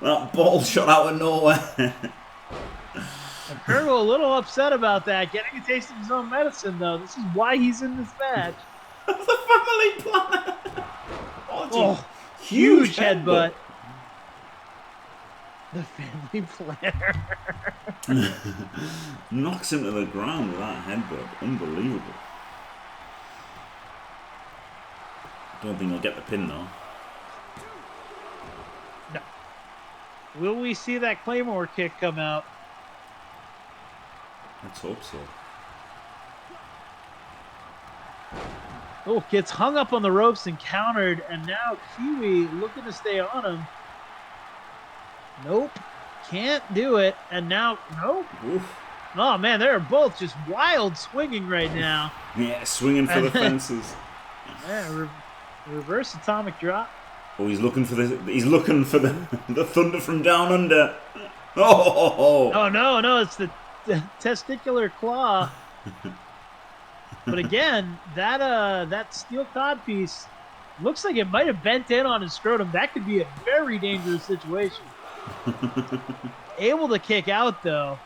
That ball shot out of nowhere. And Kurgle a little upset about that, getting a taste of his own medicine, though. This is why he's in this match. The family planet. Oh, huge headbutt. The family planner. Knocks him to the ground with that headbutt. Unbelievable. Don't think he'll get the pin, though. No. Will we see that Claymore kick come out? Let's hope so. Oh, gets hung up on the ropes and countered, and now Kiwi looking to stay on him. Nope. Can't do it. And now, nope. Oof. Oh, man, they're both just wild swinging right now. Yeah, swinging for the fences. Yeah, reverse atomic drop. Oh, he's looking for the thunder from down under. Oh. Oh, no, it's the testicular claw. But again, that steel cod piece looks like it might have bent in on his scrotum. That could be a very dangerous situation. Able to kick out, though.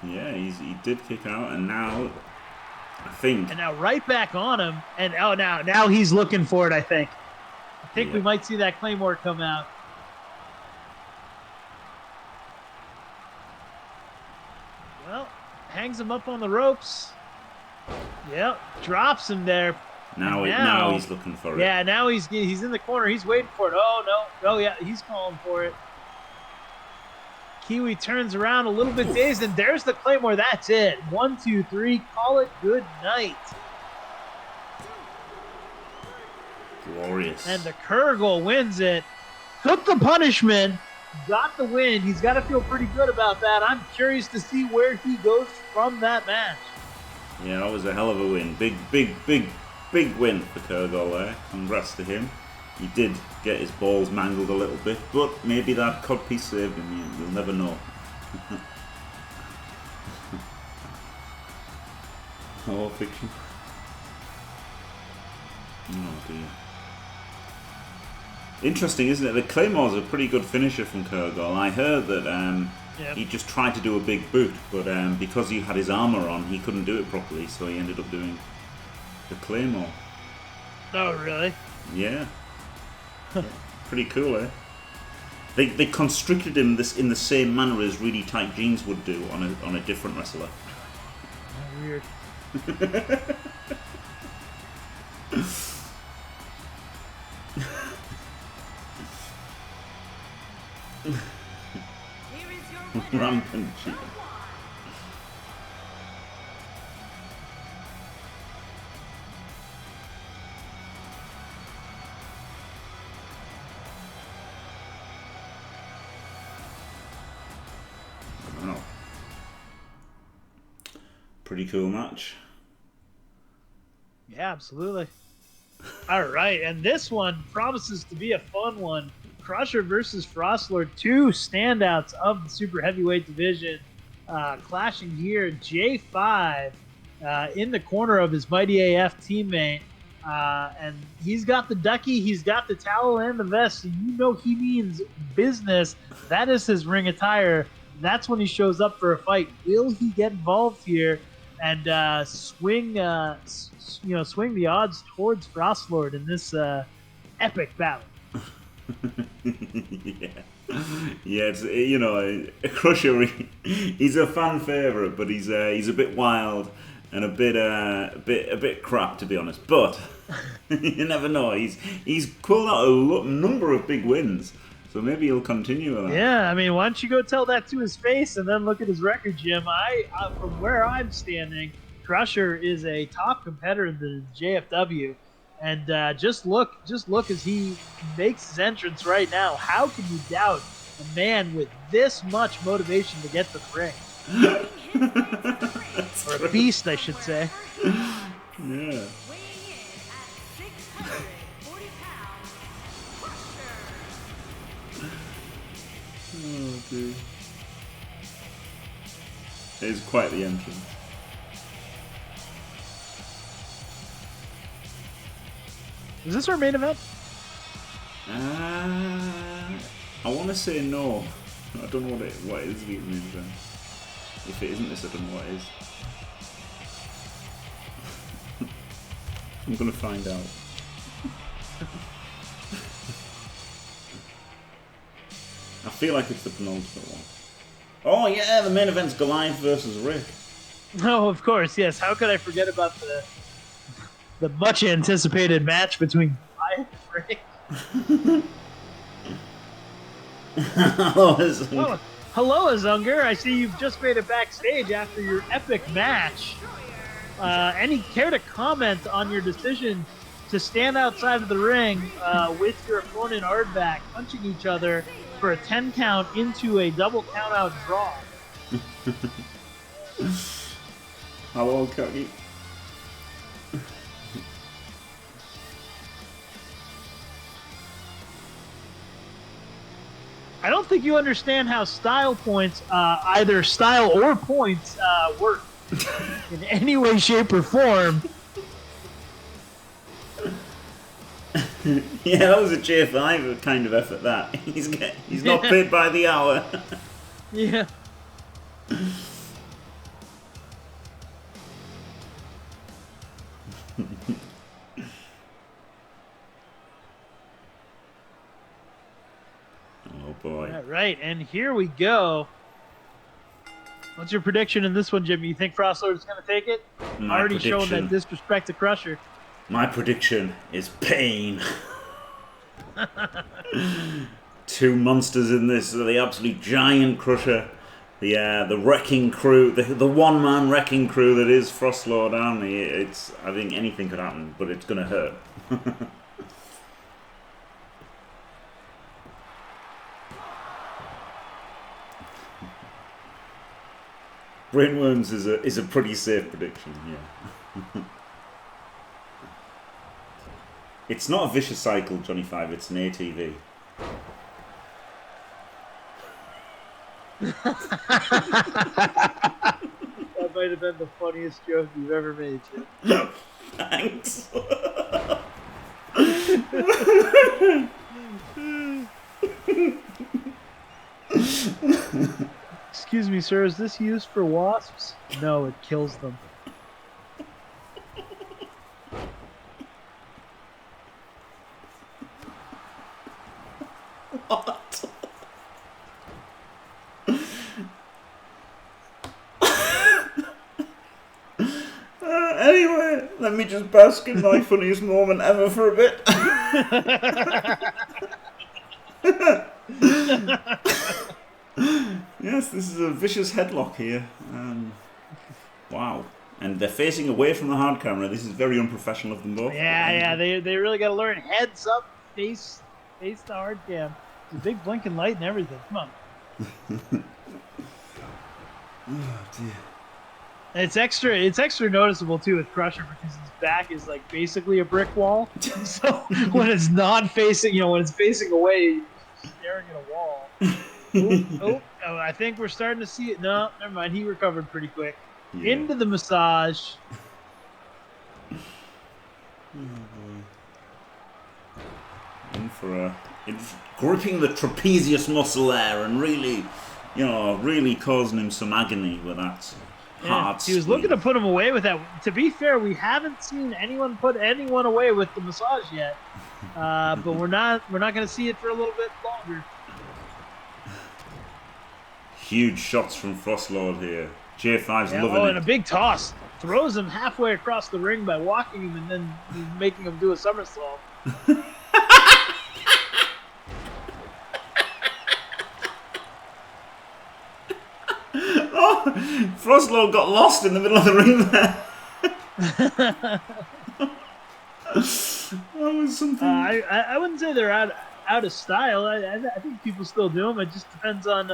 Yeah, he did kick out, and now I think. And now right back on him, and now he's looking for it. I think we might see that Claymore come out. Well, hangs him up on the ropes. Yep, drops him there. Now he's looking for it. Yeah, now he's in the corner. He's waiting for it. Oh yeah, he's calling for it. Kiwi turns around a little bit dazed, and there's the Claymore. That's it. 1, 2, 3. Call it good night. Glorious. And the Kurgle wins it. Took the punishment. Got the win. He's got to feel pretty good about that. I'm curious to see where he goes from that match. Yeah, that was a hell of a win. Big win for Kurgle there. Congrats to him. He did get his balls mangled a little bit, but maybe that codpiece saved him. You'll never know. Oh, fiction. Oh, dear. Interesting, isn't it? The Claymore's a pretty good finisher from Kurgle. I heard that he just tried to do a big boot, but because he had his armor on, he couldn't do it properly, so he ended up doing the Claymore. Oh, really? Yeah. Pretty cool, eh? They constricted him in the same manner as really tight jeans would do on a different wrestler. Oh, weird. Rampant cheating. Wow. Pretty cool match. Yeah, absolutely. All right, and this one promises to be a fun one. Crusher versus Frostlord, 2 standouts of the super heavyweight division, clashing here. J5 in the corner of his Mighty AF teammate, and he's got the ducky, he's got the towel and the vest, so you know he means business. That is his ring attire. That's when he shows up for a fight. Will he get involved here and swing the odds towards Frostlord in this epic battle? Yeah, it's Crusher. He's a fan favorite, but he's a bit wild, and a bit crap, to be honest. But you never know. He's pulled out a number of big wins, so maybe he'll continue with that. Yeah, I mean, why don't you go tell that to his face and then look at his record, Jim? From where I'm standing, Crusher is a top competitor in the JFW, and just look as he makes his entrance right now. How can you doubt a man with this much motivation to get to the ring? Or a beast, I should say. Yeah. Weighing in at 640 pounds, Crusher. Oh, dude. It is quite the entrance. Is this our main event? I want to say no. I don't know what it is the main event. If it isn't this, I don't know what it is. I'm gonna find out. I feel like it's the penultimate one. Oh yeah, the main event's Goliath versus Rick. Oh, of course, yes. How could I forget about the much anticipated match between Goliath and Rick? Oh, hello, Azunger. I see you've just made it backstage after your epic match. Any care to comment on your decision to stand outside of the ring with your opponent Ardback punching each other for a 10 count into a double count out draw? Hello, Cookie. I don't think you understand how style points, either style or points, work in any way, shape, or form. Yeah, that was a JFW kind of effort. That he's not paid by the hour. Yeah. Oh boy. All right, and here we go. What's your prediction in this one, Jimmy? You think Frostlord is going to take it? My Already shown prediction- that disrespect to Crusher. My prediction is pain. Two monsters in this, the absolute giant Crusher, the wrecking crew, the one-man wrecking crew that is Frostlord Army. I think anything could happen, but it's gonna hurt. Brainworms is a pretty safe prediction, yeah. It's not a vicious cycle, Johnny Five, it's an ATV. That might have been the funniest joke you've ever made, Jim. Thanks. Excuse me, sir, is this used for wasps? No, it kills them. What? Anyway, let me just bask in my funniest moment ever for a bit. Yes, this is a vicious headlock here. Wow. And they're facing away from the hard camera. This is very unprofessional of them both. Yeah, they really got to learn heads up, face the hard cam. It's a big blinking light and everything. Come on. Oh, dear. It's extra noticeable too with Crusher because his back is like basically a brick wall. So when it's not facing, when it's facing away, he's staring at a wall. Oh, I think we're starting to see it. No, never mind. He recovered pretty quick. Yeah. Into the massage. In for it's gripping the trapezius muscle there and really, really causing him some agony with that hard He was looking to put him away with that. To be fair, we haven't seen anyone put anyone away with the massage yet. But we're not going to see it for a little bit longer. Huge shots from Frostlord here. J5's loving and it. a big toss throws him halfway across the ring by walking him and then making him do a somersault. Oh, Froslow got lost in the middle of the ring there. That was something. I wouldn't say they're out of style. I think people still do them. It just depends on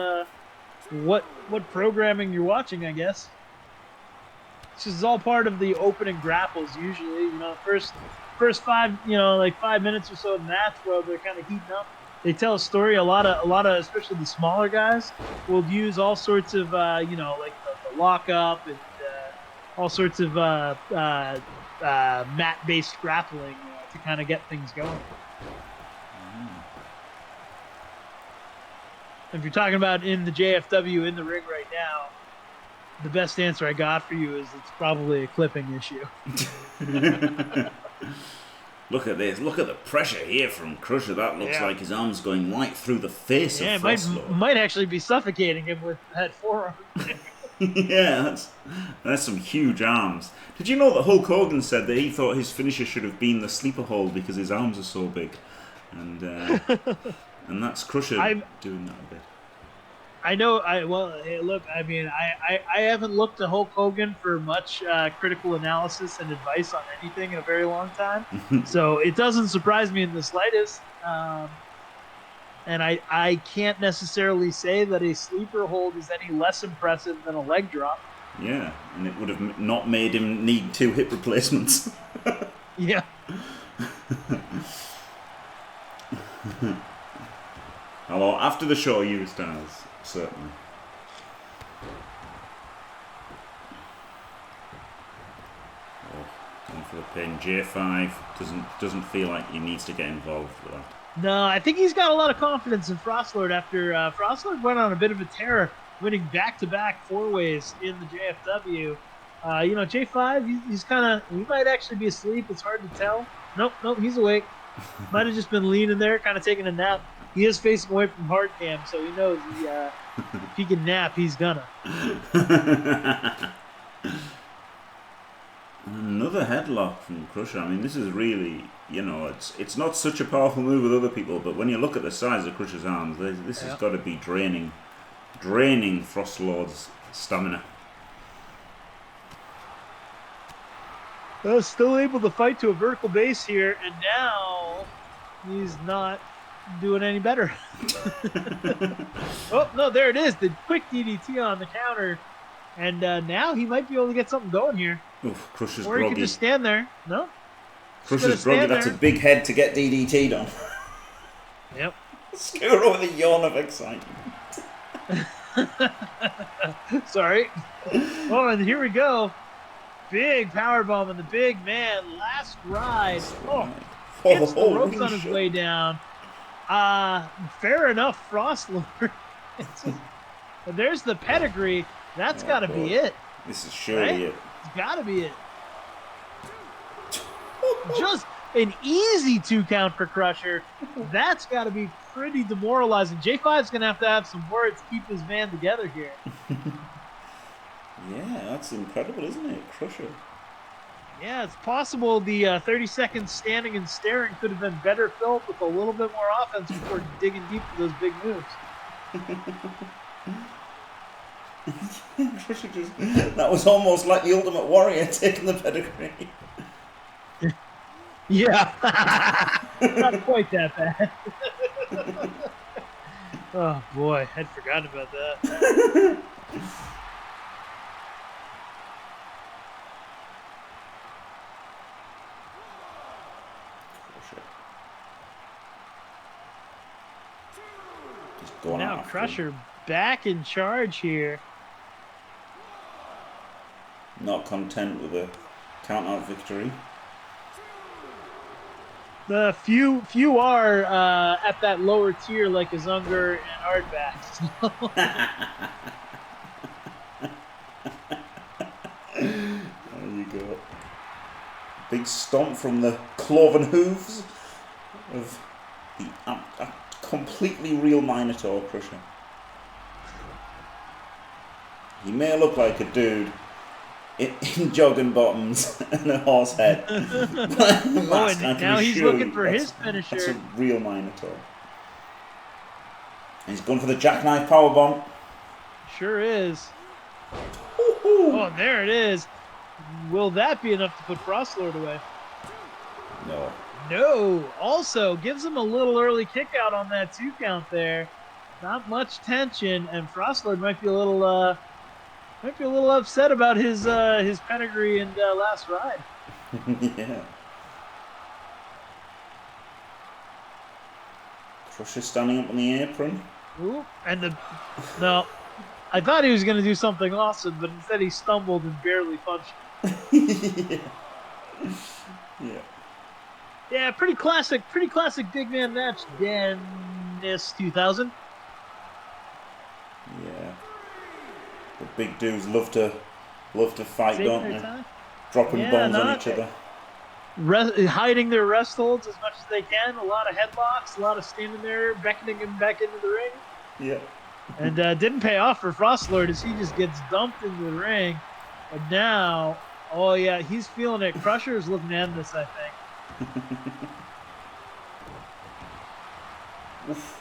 what programming you're watching, I guess. This is all part of the opening grapples usually. You know, first 5, like 5 minutes or so of the match where they're kind of heating up. They tell a story. A lot of especially the smaller guys will use all sorts of like the lockup and all sorts of mat-based grappling to kind of get things going. If you're talking about in the JFW in the ring right now, the best answer I got for you is it's probably a clipping issue. Look at this. Look at the pressure here from Crusher. That looks like his arm's going right through the face of Froslow. Might actually be suffocating him with that forearm. Yeah, that's some huge arms. Did you know that Hulk Hogan said that he thought his finisher should have been the sleeper hold because his arms are so big? And and that's Crusher doing that a bit. I know. Hey, look. I mean, I haven't looked at Hulk Hogan for much critical analysis and advice on anything in a very long time, so it doesn't surprise me in the slightest. And I can't necessarily say that a sleeper hold is any less impressive than a leg drop. Yeah, and it would have not made him need 2 hip replacements. Yeah. Hello, after the show, Eurostars, certainly. Oh, going for the pin. J5 doesn't feel like he needs to get involved with that. No, I think he's got a lot of confidence in Frostlord after Frostlord went on a bit of a tear, winning back-to-back 4-ways in the JFW. J5, he's kind of, he might actually be asleep. It's hard to tell. Nope, he's awake. Might have just been leaning there, kind of taking a nap. He is facing away from hard cam, so he knows if he can nap, he's gonna. Another headlock from Crusher. I mean, this is really, it's not such a powerful move with other people, but when you look at the size of Crusher's arms, this has got to be draining Frostlord's stamina. Still able to fight to a vertical base here, and now he's not doing any better. Oh, no, there it is. The quick DDT on the counter, and now he might be able to get something going here. Oof, Crusher's or groggy. He can just stand there. No? Crusher's groggy. That's a big head to get DDT'd on. Yep. Screw with a yawn of excitement. Sorry. Oh, and here we go. Big powerbomb on the big man. Last ride. Oh, gets the ropes on his way down. Fair enough, Frostlord. There's the pedigree. That's got to be it. This is surely it. It's got to be it. Just an easy 2 count for Crusher. That's got to be pretty demoralizing. J5's going to have some words to keep his man together here. Yeah, that's incredible, isn't it? Crusher. Yeah, it's possible the 30 seconds standing and staring could have been better filled with a little bit more offense before digging deep for those big moves. Crusher that was almost like the Ultimate Warrior taking the pedigree. Yeah. Not quite that bad. Oh, boy. I'd forgotten about that. Now Crusher back in charge here. Not content with a count-out victory. The few are at that lower tier like Azungar and Hardback. There you go. Big stomp from the cloven hooves of the completely real Minotaur Crusher. He may look like a dude, in jogging bottoms and a horse head. Mask, and now he's looking for his finisher. That's a real Minotaur. And he's going for the jackknife powerbomb. Sure is. Oh, and there it is. Will that be enough to put Frostlord away? No. No. Also, gives him a little early kick out on that 2 count there. Not much tension, and Frostlord might be a little upset about his pedigree and last ride. Yeah. Crusher standing up on the apron. Ooh, and no, I thought he was going to do something awesome, but instead he stumbled and barely punched. Yeah. Yeah. Yeah, pretty classic big man match, Dennis 2000. Yeah. The big dudes love to fight, don't they? Time? Dropping bombs on each other. Hiding their rest holds as much as they can. A lot of headlocks, a lot of standing there, beckoning him back into the ring. Yeah. And didn't pay off for Frostlord as he just gets dumped into the ring. And now, oh yeah, he's feeling it. Crusher's looking to end this, I think. Oof.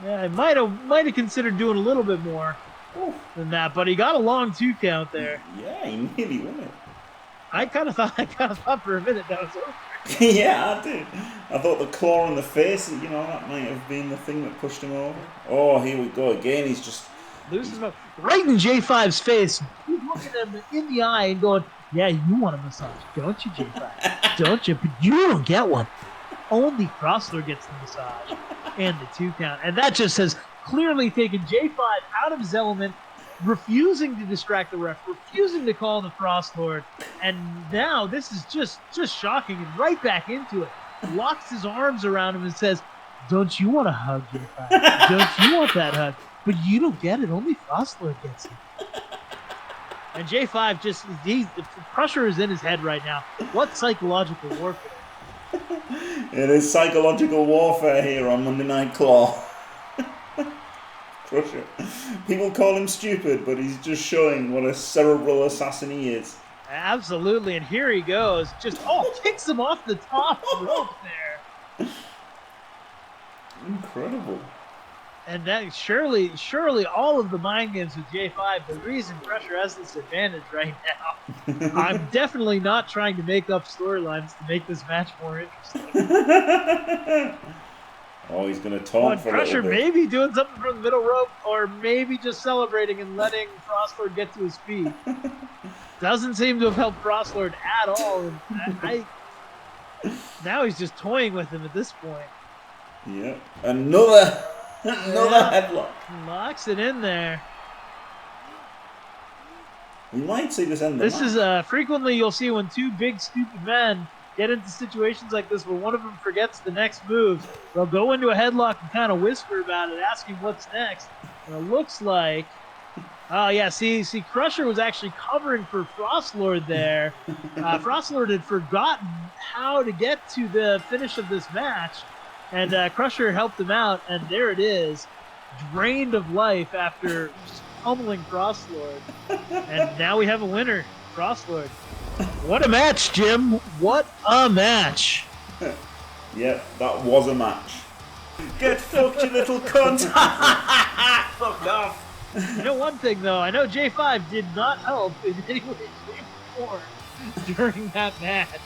Yeah, I might have considered doing a little bit more than that, but he got a long 2 count there. Yeah, he nearly won it. I kind of thought for a minute that was over. Yeah, I did. I thought the claw in the face, that might have been the thing that pushed him over. Oh, here we go again. He's just loses him right in J5's face. He's looking at him in the eye and going, "Yeah, you want a massage, don't you, J5? Don't you? But you don't get one. Only Frostlord gets the massage and the 2 count." And that just has clearly taken J5 out of his element, refusing to distract the ref, refusing to call the Frostlord. And now this is just shocking and right back into it. Locks his arms around him and says, "Don't you want a hug, J5? Don't you want that hug? But you don't get it. Only Frostlord gets it." And J5 the pressure is in his head right now. What psychological warfare? It is psychological warfare here on Monday Night Claw. Crusher. People call him stupid, but he's just showing what a cerebral assassin he is. Absolutely, and here he goes. Kicks him off the top rope there. Incredible. And that surely all of the mind games with J5, the reason Crusher has this advantage right now. I'm definitely not trying to make up storylines to make this match more interesting. Oh, he's going to taunt for a Crusher little bit. maybe doing something from the middle rope, or maybe just celebrating and letting Frostlord get to his feet. Doesn't seem to have helped Frostlord at all. And now he's just toying with him at this point. Yeah. Another headlock. Locks it in there. We might see this end. This is frequently you'll see when 2 big stupid men get into situations like this where one of them forgets the next move. They'll go into a headlock and kind of whisper about it, asking what's next. And it looks like, oh yeah, see, Crusher was actually covering for Frostlord there. Frostlord had forgotten how to get to the finish of this match, and Crusher helped him out, and there it is, drained of life after pummeling Frostlord. And now we have a winner, Frostlord. What a match, Jim. What a match. Yep, that was a match. Get fucked, you little cunt. Fuck off. You know one thing, though. I know J5 did not help in any way, shape, or form during that match.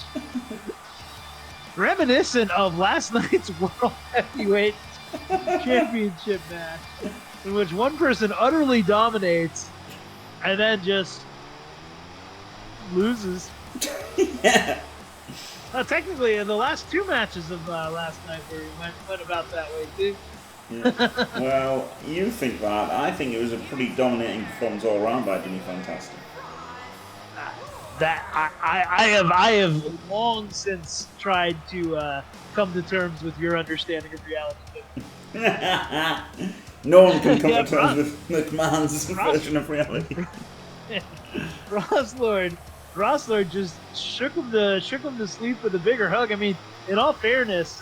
Reminiscent of last night's World Heavyweight Championship match, in which one person utterly dominates and then just loses. Yeah. Technically, the last 2 matches of last night went about that way too. Yeah. Well, you think that. I think it was a pretty dominating performance all around by Jimmy Fantastic. That I have long since tried to come to terms with your understanding of reality. No one can come to terms with McMahon's version of reality. Frostlord just shook him to sleep with a bigger hug. I mean, in all fairness,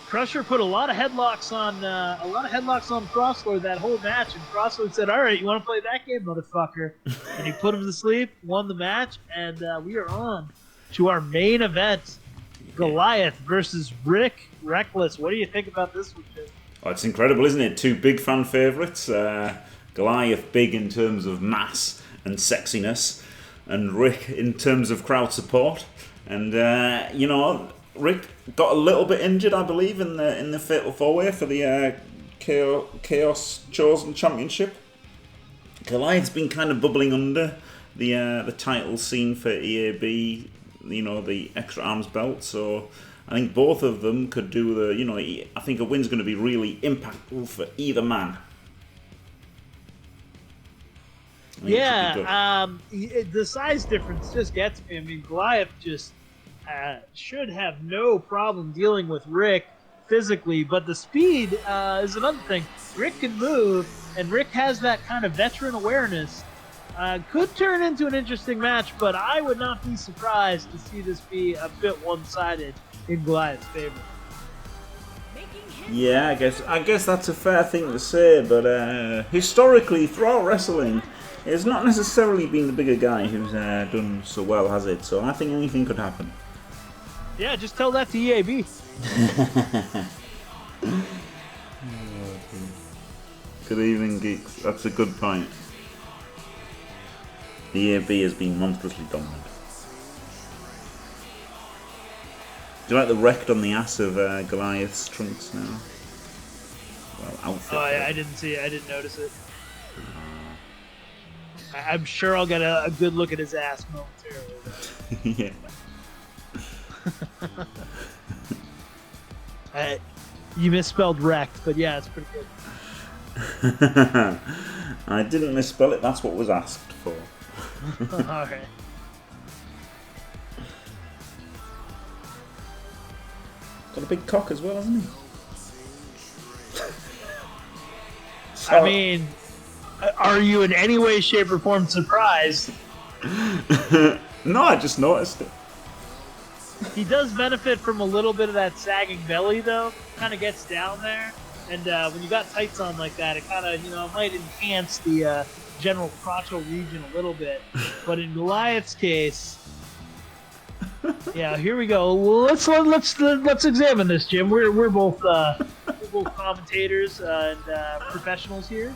Crusher put a lot of headlocks on Frostlord that whole match, and Frostlord said, "All right, you want to play that game, motherfucker?" And he put him to sleep, won the match, and we are on to our main event: Goliath versus Rick Reckless. What do you think about this one, Jim? Oh, it's incredible, isn't it? Two big fan favourites. Goliath big in terms of mass and sexiness, and Rick in terms of crowd support. And you know, Rick got a little bit injured, I believe, in the Fatal 4-Way for the Chaos Chosen Championship. Goliath's been kind of bubbling under the title scene for EAB, you know, the extra arms belt. So I think both of them could do the, you know, I think a win's going to be really impactful for either man. Yeah, the size difference just gets me. I mean, Goliath just should have no problem dealing with Rick physically, but the speed is another thing. Rick can move, and Rick has that kind of veteran awareness. Could turn into an interesting match, but I would not be surprised to see this be a bit one-sided in Goliath's favor. Yeah, I guess that's a fair thing to say, but historically, throughout wrestling, it's not necessarily been the bigger guy who's done so well, has it? So I think anything could happen. Yeah, just tell that to EAB. Good evening, geeks. That's a good point. The EAB has been monstrously dominant. Do you like the wrecked on the ass of Goliath's trunks now? Well, outfit. Oh, I didn't see it. I didn't notice it. I'm sure I'll get a good look at his ass momentarily. Yeah. You misspelled wrecked, but yeah, it's pretty good. I didn't misspell it. That's what was asked for. All right. Got a big cock as well, hasn't he? I mean, are you in any way, shape, or form surprised? No, I just noticed it. He does benefit from a little bit of that sagging belly, though. Kind of gets down there, and when you got tights on like that, it kind of, you know, it might enhance the general crotchal region a little bit. But in Goliath's case, yeah, here we go. Well, let's examine this, Jim. We're both commentators and professionals here.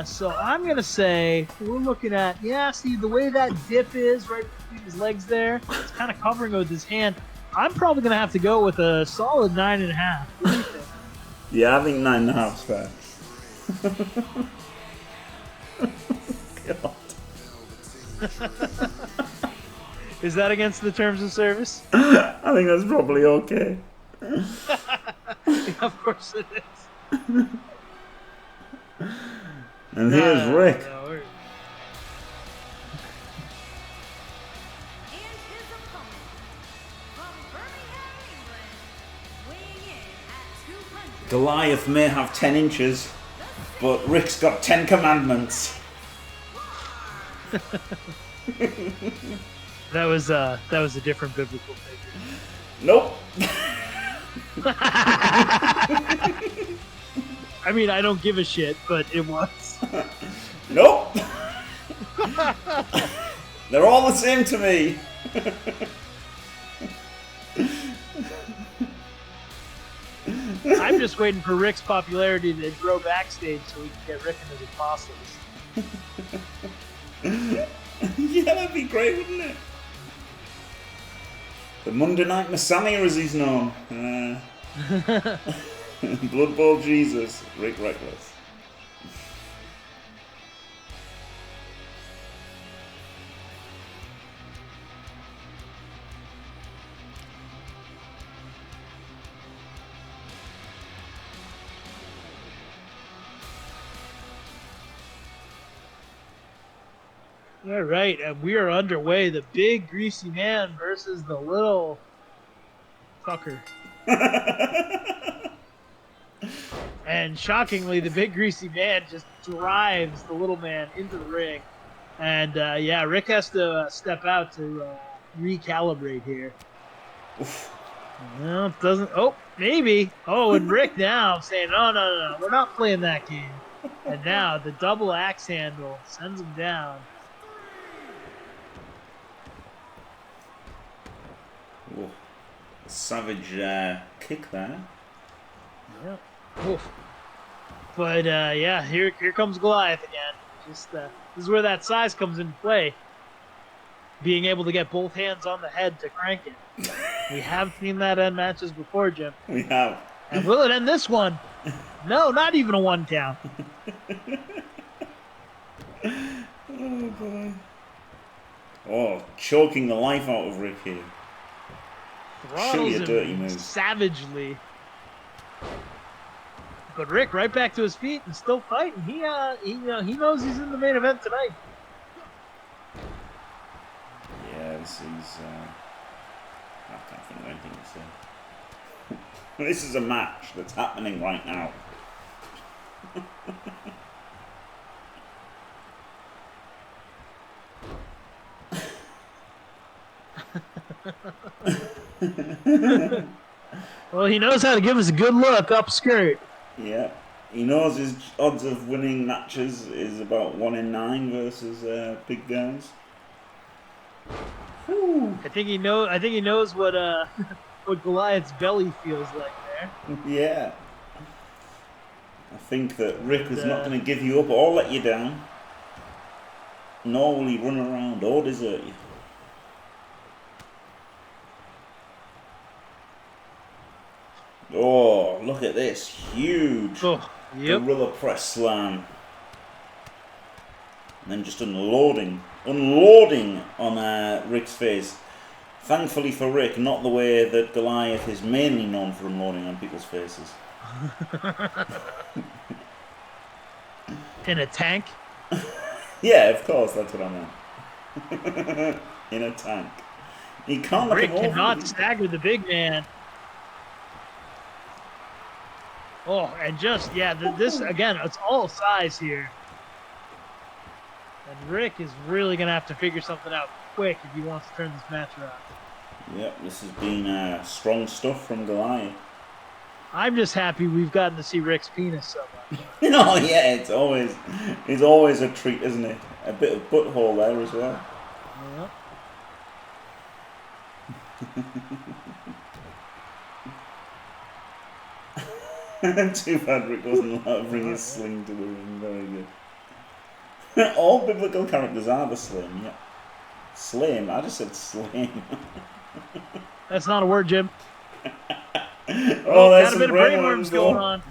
So I'm gonna say we're looking at, see the way that dip is right between his legs there. It's kind of covering with his hand. I'm probably gonna have to go with a solid 9.5. What do you think? Yeah, I think 9.5's fair. God. Is that against the terms of service? I think that's probably okay. Of course it is. And here's Rick. And his opponent from Birmingham, England, weighing in at 200. Goliath may have 10 inches, but Rick's got 10 commandments. That was a different biblical figure. Nope. I mean, I don't give a shit, but it was. Nope. They're all the same to me. I'm just waiting for Rick's popularity to grow backstage so we can get Rick and his apostles. Yeah, that'd be great, wouldn't it? The Monday Night Messiah, as he's known. Blood Bowl Jesus, Rick Reckless. All right, and we are underway. The big greasy man versus the little fucker. And shockingly, the big greasy man just drives the little man into the ring. And Rick has to step out to recalibrate here. Oof. No, it doesn't. Oh, maybe. Oh, and Rick now saying, no, no, no, no, we're not playing that game. And now the double axe handle sends him down. Whoa. Savage kick there. Yeah. Oof. But yeah, here comes Goliath again. Just this is where that size comes into play. Being able to get both hands on the head to crank it. We have seen that end matches before, Jim. We have. And will it end this one? No, not even a 1 count. Oh boy. Oh, choking the life out of Rick here. Throttles Surely a dirty him move. savagely. But Rick right back to his feet and still fighting. He knows he's in the main event tonight. Yeah, this is. I can't think of anything to say. This is a match that's happening right now. Well, he knows how to give us a good look up skirt. Yeah. He knows his odds of winning matches is about 1 in 9 versus big guys. Whew. I think he knows what what Goliath's belly feels like there. Yeah. I think that Rick is not going to give you up or let you down. Nor will he run around or desert you. Oh, look at this. Huge gorilla press slam. And then just unloading on Rick's face. Thankfully for Rick, not the way that Goliath is mainly known for unloading on people's faces. In a tank? Yeah, of course, that's what I meant. In a tank. He can't let Rick him over. cannot stagger the big man. Oh, and just, yeah, this, again, it's all size here. And Rick is really going to have to figure something out quick if he wants to turn this match around. Yep, this has been strong stuff from Goliath. I'm just happy we've gotten to see Rick's penis so much. Oh yeah, it's always a treat, isn't it? A bit of butthole there as well. Yep. Too bad Rick doesn't let bring his sling to the ring. Very good. All biblical characters are the sling. Yeah. Slim. I just said slim. That's not a word, Jim. Oh, there's got a some bit of brainworms going on.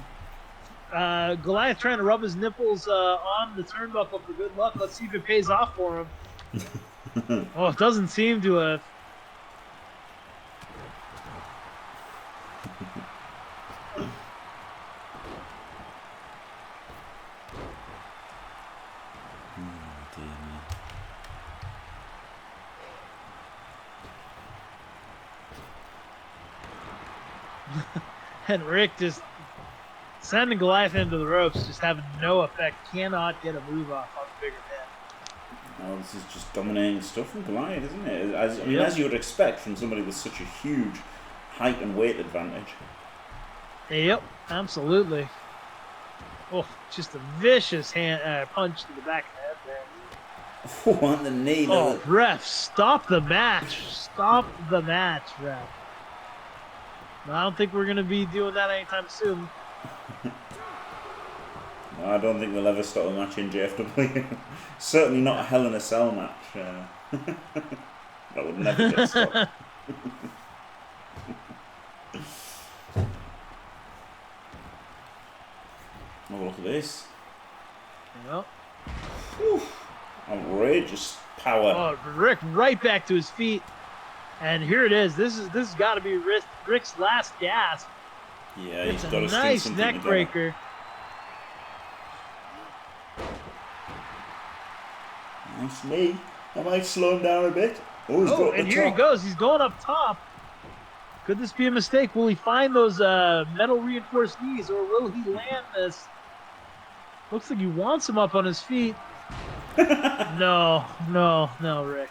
on. Goliath trying to rub his nipples on the turnbuckle for good luck. Let's see if it pays off for him. Oh, it doesn't seem to have. And Rick just sending Goliath into the ropes, just having no effect. Cannot get a move off on the bigger man. Oh, this is just dominating stuff from Goliath, isn't it? As you would expect from somebody with such a huge height and weight advantage. Yep, absolutely. Oh, just a vicious punch to the back of the head there. Oh, on the knee. Oh, ref, stop the match. Stop the match, ref. I don't think we're going to be doing that anytime soon. I don't think we'll ever stop a match in JFW. Certainly not a Hell in a Cell match. That would never get stopped. Oh, look at this. Yep. Whew. Outrageous power. Oh, Rick right back to his feet. And here it is. This has got to be Rick's last gasp. Yeah, it's he's got a to nice something neck together. breaker. Nice knee. I might slow him down a bit. Oh, he's got and the here top. he goes. He's going up top. Could this be a mistake? Will he find those metal reinforced knees, or will he land this? Looks like he wants him up on his feet. No, Rick.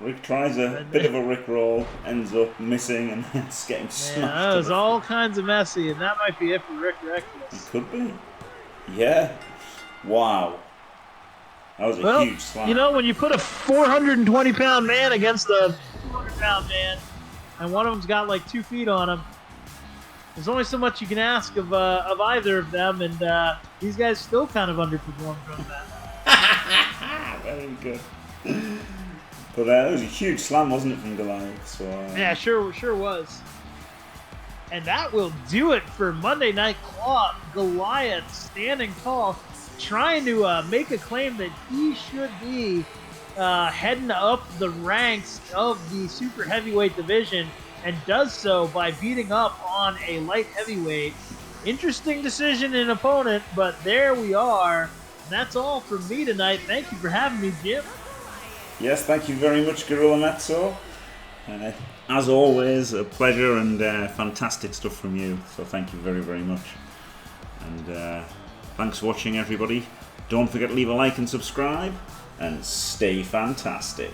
Rick tries a bit of a Rick roll, ends up missing, and it's getting smashed. Yeah, that was all kinds of messy, and that might be it for Rick It Reckless. could be. Yeah. Wow. That was a huge slam. You know, when you put a 420-pound man against a 200-pound man, and one of them's got like 2 feet on him, there's only so much you can ask of either of them, and these guys still kind of underperformed from that. Very good. But it was a huge slam, wasn't it, from Goliath? So, Yeah, sure was. And that will do it for Monday Night Claw. Goliath standing tall, trying to make a claim that he should be heading up the ranks of the super heavyweight division, and does so by beating up on a light heavyweight. Interesting decision and opponent, but there we are. And that's all from me tonight. Thank you for having me, Jim. yes, thank you very much, Gorilla Mezzo. As always, a pleasure and fantastic stuff from you. So thank you very, very much. And thanks for watching, everybody. Don't forget to leave a like and subscribe, and stay fantastic.